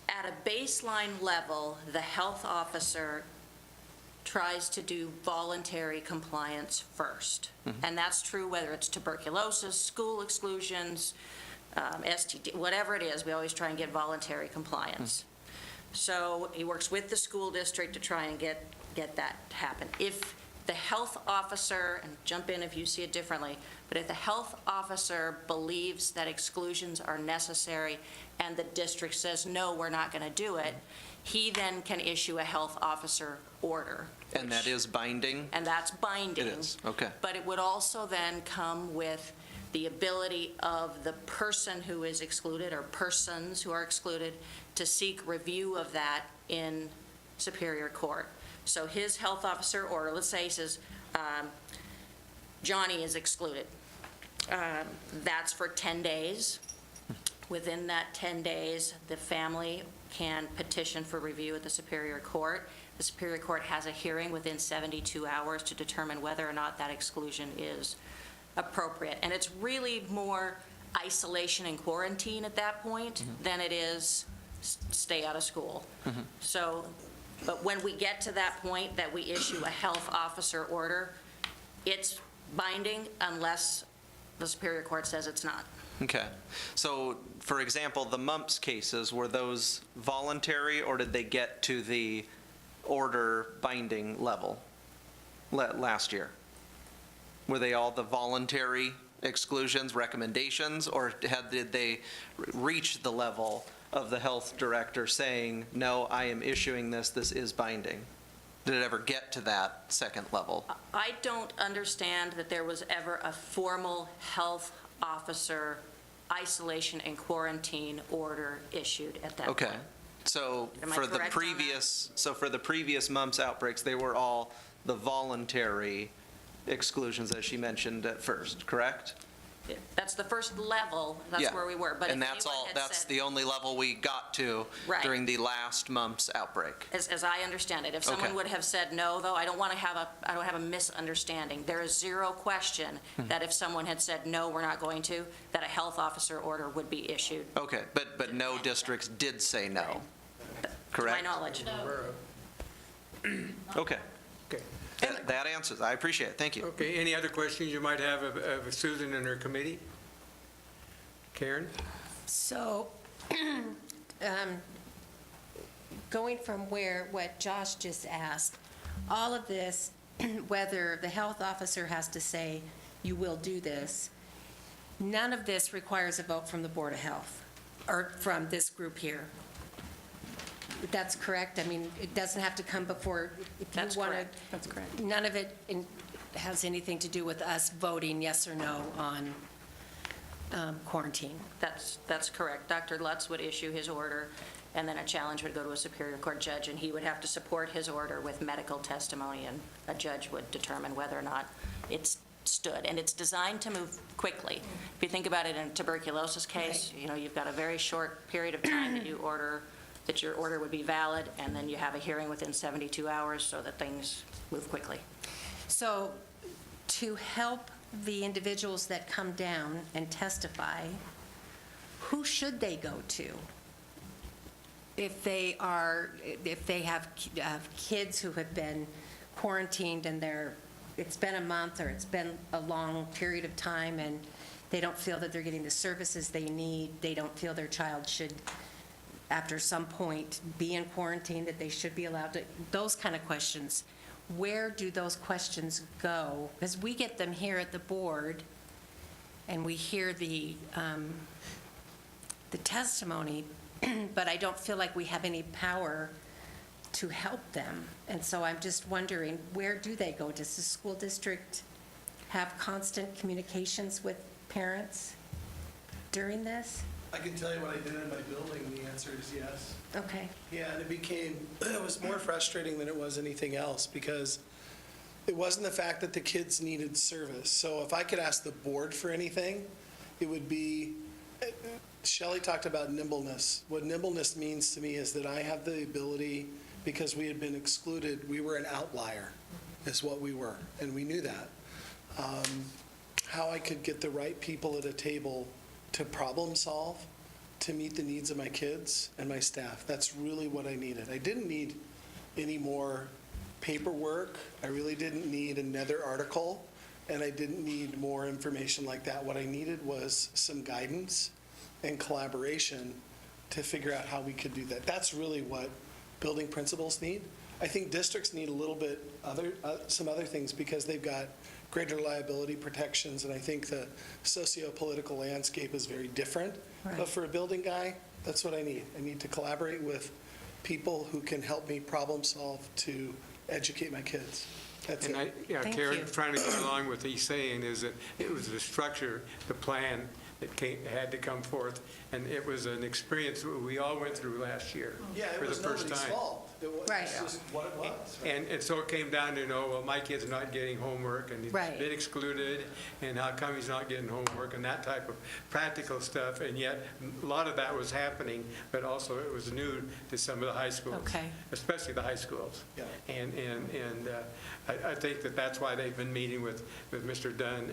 at a baseline level, the health officer tries to do voluntary compliance first. And that's true whether it's tuberculosis, school exclusions, STD, whatever it is, we always try and get voluntary compliance. So he works with the school district to try and get that to happen. If the health officer, and jump in if you see it differently, but if the health officer believes that exclusions are necessary and the district says, no, we're not going to do it, he then can issue a health officer order. And that is binding? And that's binding. It is, okay. But it would also then come with the ability of the person who is excluded, or persons who are excluded, to seek review of that in Superior Court. So his health officer order, let's say he says, Johnny is excluded. That's for 10 days. Within that 10 days, the family can petition for review at the Superior Court. The Superior Court has a hearing within 72 hours to determine whether or not that exclusion is appropriate. And it's really more isolation and quarantine at that point than it is stay out of school. So, but when we get to that point that we issue a health officer order, it's binding unless the Superior Court says it's not. Okay. So, for example, the mumps cases, were those voluntary, or did they get to the order binding level last year? Were they all the voluntary exclusions, recommendations, or did they reach the level of the health director saying, no, I am issuing this is binding? Did it ever get to that second level? I don't understand that there was ever a formal health officer isolation and quarantine order issued at that point. Okay. So Am I for the correct on previous mumps outbreaks, they were all the voluntary exclusions, as she mentioned at first, correct? That's the first level, that's Yeah. where we were. But And if that's anyone all, had that's said- the only level we got to Right. during the last month's outbreak. As I understand it, if someone Okay. would have said no, though, I don't have a misunderstanding. There is zero question that if someone had said, no, we're not going to, that a health officer order would be issued, Okay, but no districts did say no, to my correct? knowledge. Okay. That answers, I appreciate it, thank you. Okay, any other questions you might have of Susan and her committee? Karen? So, going from what Josh just asked, all of this, whether the health officer has to say, you will do this, none of this requires a vote from the Board of Health, or from this group here. That's correct? I mean, it doesn't have to come before, if you want to... That's correct. None of it has anything to do with us voting yes or no on quarantine. That's correct. Dr. Lutz would issue his order, and then a challenge would go to a Superior Court judge, and he would have to support his order with medical testimony, and a judge would determine whether or not it's stood. And it's designed to move quickly. If you think about it in a tuberculosis case, you've got a very short period of time that your order would be valid, and then you have a hearing within 72 hours so that things move quickly. So to help the individuals that come down and testify, who should they go to? If they have kids who have been quarantined and it's been a month or it's been a long period of time and they don't feel that they're getting the services they need, they don't feel their child should, after some point, be in quarantine, that they should be allowed to, those kind of questions. Where do those questions go? Because we get them here at the board, and we hear the testimony, but I don't feel like we have any power to help them. And so I'm just wondering, where do they go? Does the school district have constant communications with parents during this? I can tell you what I did in my building, the answer is yes. Okay. Yeah, and it was more frustrating than it was anything else, because it wasn't the fact that the kids needed service. So if I could ask the board for anything, it would be, Shelley talked about nimbleness. What nimbleness means to me is that I have the ability, because we had been excluded, we were an outlier, is what we were, and we knew that. How I could get the right people at a table to problem solve, to meet the needs of my kids and my staff. That's really what I needed. I didn't need any more paperwork. I really didn't need another article, and I didn't need more information like that. What I needed was some guidance and collaboration to figure out how we could do that. That's really what building principals need. I think districts need a little bit some other things, because they've got greater liability protections, and I think the socio-political landscape is very different. Right. But for a building guy, that's what I need. I need to collaborate with people who can help me problem solve to educate my kids. That's it. Karen, trying to go along with what he's saying is that it was the structure, the plan that had to come forth, and it was an experience that we all went through last year for the first time. fault. It was Right. just what it was. And so it came down to, well, my kid's not getting homework, and he's Right. been excluded, and how come he's not getting homework, and that type of practical stuff. And yet, a lot of that was happening, but also it was new to some of the high schools. Okay. Especially the high schools. Yeah. And I think that's why they've been meeting with Mr. Dunn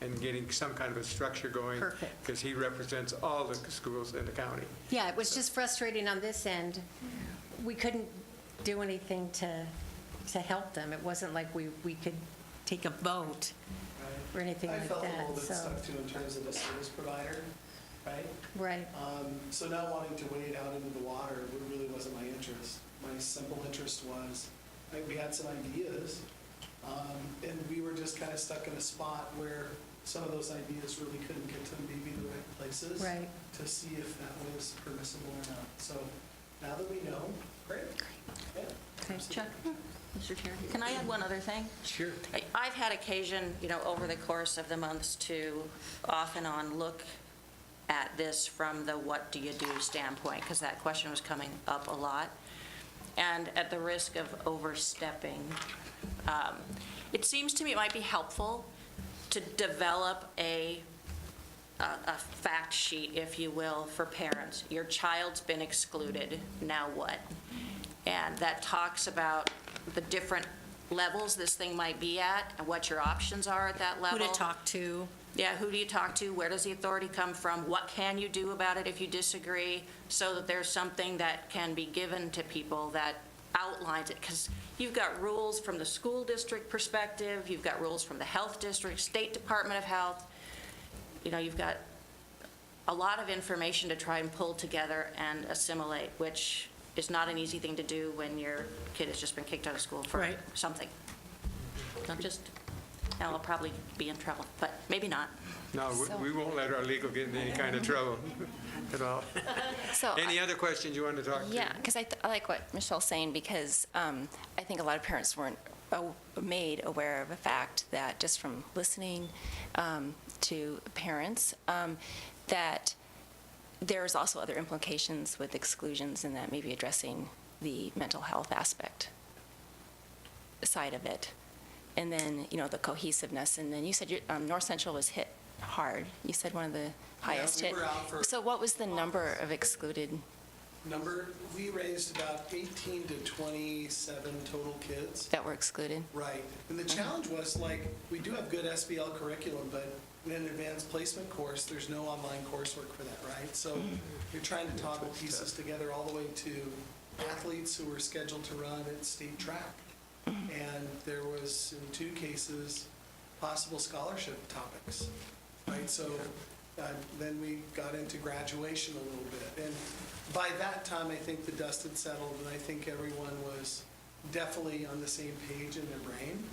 and getting some kind of a structure going. Perfect. Because he represents all the schools in the county. Yeah, it was just frustrating on this end. We couldn't do anything to help them. It wasn't like we could take a vote or anything I like felt a little that, bit so. stuck too in terms of the service provider, right? Right. So now wanting to wade out into the water really wasn't my interest. My simple interest was, we had some ideas, and we were just kind of stuck in a spot where some of those ideas really couldn't get to maybe the right places. Right. To see if that was permissible or not. So now that we know, great. Yeah. Okay, Chuck? Mr. Chair? Can I add one other thing? Sure. I've had occasion, over the course of the months to off and on look at this from the what do you do standpoint, because that question was coming up a lot. And at the risk of overstepping, it seems to me it might be helpful to develop a a fact sheet, if you will, for parents. Your child's been excluded, now what? And that talks about the different levels this thing might be at, and what your options are at that level. Who to talk to. Yeah, who do you talk to? Where does the authority come from? What can you do about it if you disagree? So that there's something that can be given to people that outlines it. Because you've got rules from the school district perspective, you've got rules from the health district, State Department of Health. You know, you've got a lot of information to try and pull together and assimilate, which is not an easy thing to do when your kid has just been kicked out of school for something. Not just, I'll probably be in trouble, but maybe not. No, we won't let our legal get into any kind of trouble at all. So Any other questions you want to talk to? Yeah, because I like what Michelle's saying, because I think a lot of parents weren't made aware of the fact that, just from listening to parents, that there's also other implications with exclusions, and that maybe addressing the mental health aspect side of it. And then, the cohesiveness. And then you said North Central was hit hard. You said one of the highest hit. were out for- So what was the number of excluded? We raised about 18 to 27 total kids. That were excluded? Right. And the challenge was, we do have good SBL curriculum, but in an advanced placement course, there's no online coursework for that, right? So you're trying to toggle pieces together all the way to athletes who were scheduled to run at state track. And there was, in 2 cases, possible scholarship topics, right? So then we got into graduation a little bit. And by that time, I think the dust had settled, and I think everyone was definitely on the same page in their brain.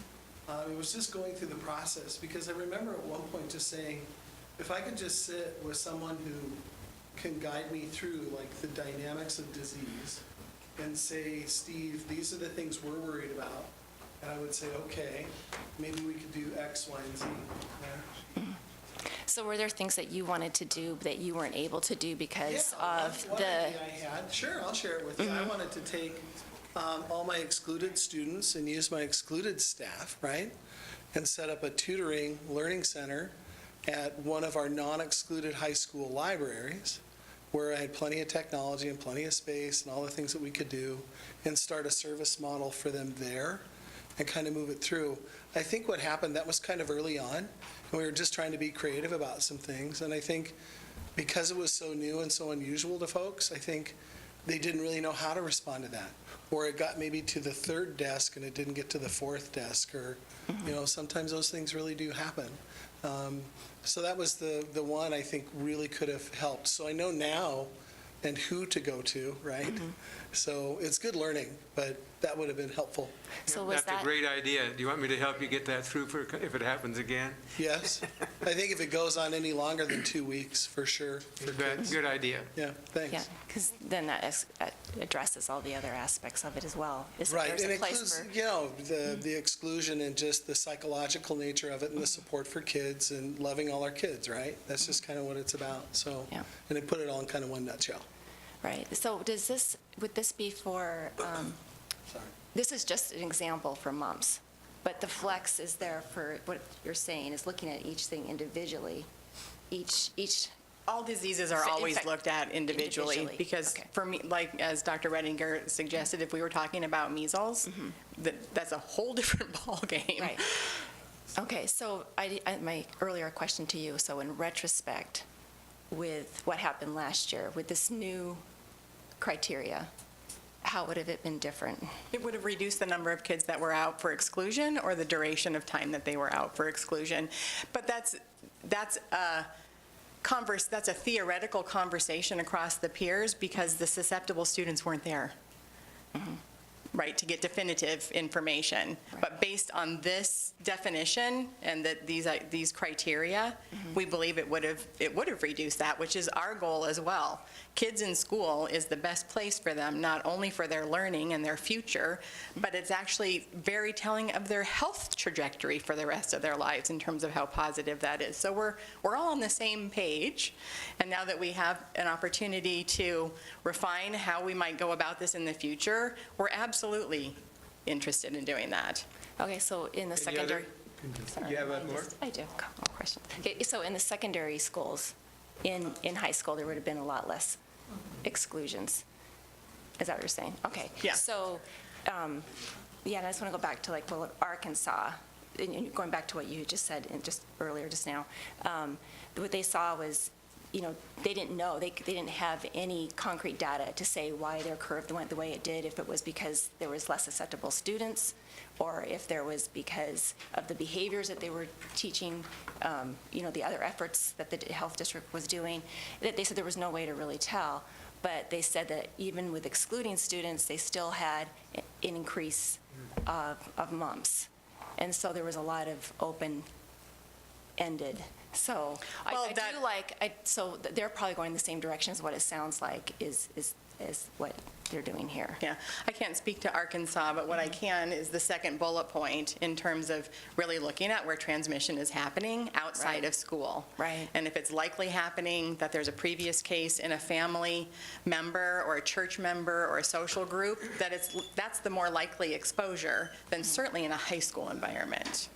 It was just going through the process, because I remember at one point just saying, if I could just sit with someone who can guide me through the dynamics of disease and say, Steve, these are the things we're worried about. And I would say, okay, maybe we could do X, Y, and Z. Yeah. So were there things that you wanted to do that you weren't able to do because of One the... idea I had, sure, I'll share it with you. I wanted to take all my excluded students and use my excluded staff, right? And set up a tutoring learning center at one of our non-excluded high school libraries, where I had plenty of technology and plenty of space and all the things that we could do, and start a service model for them there and kind of move it through. I think what happened, that was kind of early on, and we were just trying to be creative about some things. And I think because it was so new and so unusual to folks, I think they didn't really know how to respond to that. Or it got maybe to the 3rd desk and it didn't get to the 4th desk, or, sometimes those things really do happen. So that was the one I think really could have helped. So I know now and who to go to, right? So it's good learning, but that would have been helpful. So was That's a great idea. Do you want me to help you get that through if it happens again? Yes. I think if it goes on any longer than 2 weeks, for sure. Good idea. Yeah, thanks. Yeah, because then that addresses all the other aspects of it as well. Right, There's and a place includes, for... the exclusion and just the psychological nature of it, and the support for kids and loving all our kids, right? That's just kind of what it's about, so. Yeah. And they put it all in kind of one nutshell. Right. So would this be for, this is just an example for moms, but the flex is there for, what you're saying is looking at each thing individually, each All diseases are always looked at individually, because for me, as Dr. Redinger suggested, if we were talking about measles, that's a whole different ballgame. Right. Okay, so my earlier question to you, so in retrospect, with what happened last year, with this new criteria, how would have it been different? It would have reduced the number of kids that were out for exclusion, or the duration of time that they were out for exclusion. But that's a theoretical conversation across the peers, because the susceptible students weren't there, right, to get definitive information. But based on this definition and these criteria, we believe it would have reduced that, which is our goal as well. Kids in school is the best place for them, not only for their learning and their future, but it's actually very telling of their health trajectory for the rest of their lives in terms of how positive that is. So we're all on the same page, and now that we have an opportunity to refine how we might go about this in the future, we're absolutely interested in doing that. Okay, so in the secondary... Sorry, You have more? I do, a couple more questions. Okay, so in the secondary schools, in high school, there would have been a lot less exclusions. Is that what you're saying? Okay. Yeah. So, yeah, and I just want to go back to like, well, Arkansas, and going back to what you just said just earlier, just now, what they saw was, they didn't know, they didn't have any concrete data to say why their curve went the way it did, if it was because there was less susceptible students, or if there was because of the behaviors that they were teaching, the other efforts that the health district was doing. They said there was no way to really tell, but they said that even with excluding students, they still had an increase of mumps. And so there was a lot of open-ended. So so they're probably going the same direction as what it sounds like is what they're doing here. Yeah, I can't speak to Arkansas, but what I can is the second bullet point in terms of really looking at where transmission is happening outside of school. Right. And if it's likely happening that there's a previous case in a family member or a church member or a social group, that's the more likely exposure than certainly in a high school environment.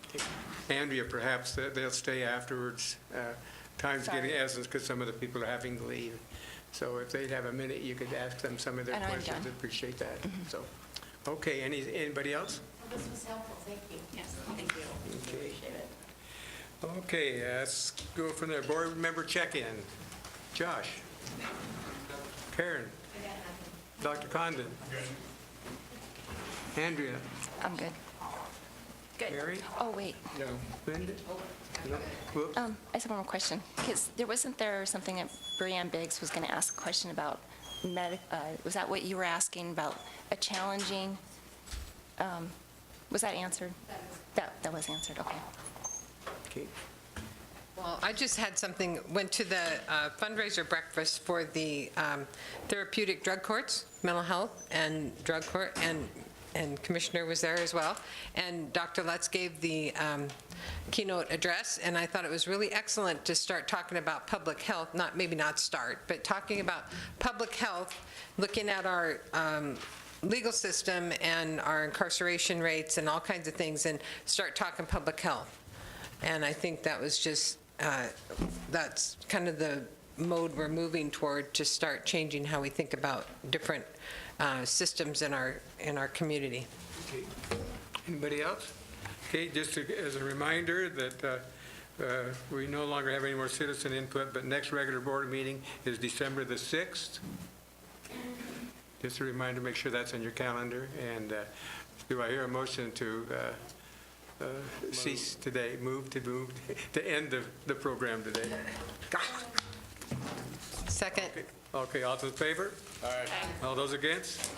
Andrea, perhaps they'll stay afterwards. Time's getting essence because some of the people are having to leave. So if they'd have a minute, you could ask them some of their And I'm questions. done. Appreciate that. So, okay, anybody else? Well, this was helpful, thank you. Yes, thank you. Okay. Appreciate it. Okay, let's go from there. Board member check-in. Josh? Karen? Dr. Condon? Andrea? I'm good. Good. Mary? Oh, wait. No. Linda? No. Whoops. I just have one more question, because wasn't there something that Brianne Biggs was going to ask a question about, was that what you were asking about, a challenging, was that answered? That was answered, okay. Okay. Well, I just had something, went to the fundraiser breakfast for the therapeutic drug courts, mental health and drug court, and Commissioner was there as well. And Dr. Lutz gave the keynote address, and I thought it was really excellent to start talking about public health, maybe not start, but talking about public health, looking at our legal system and our incarceration rates and all kinds of things, and start talking public health. And I think that was just, that's kind of the mode we're moving toward, to start changing how we think about different systems in our community. Okay. Anybody else? Okay, just as a reminder that we no longer have any more citizen input, but next regular board meeting is December the 6th. Just a reminder, make sure that's on your calendar. And do I hear a motion to cease today, to end the program today? Second. Okay, all those in favor? All right. All those against?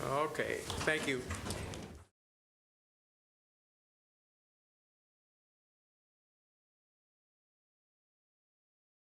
Okay, thank you.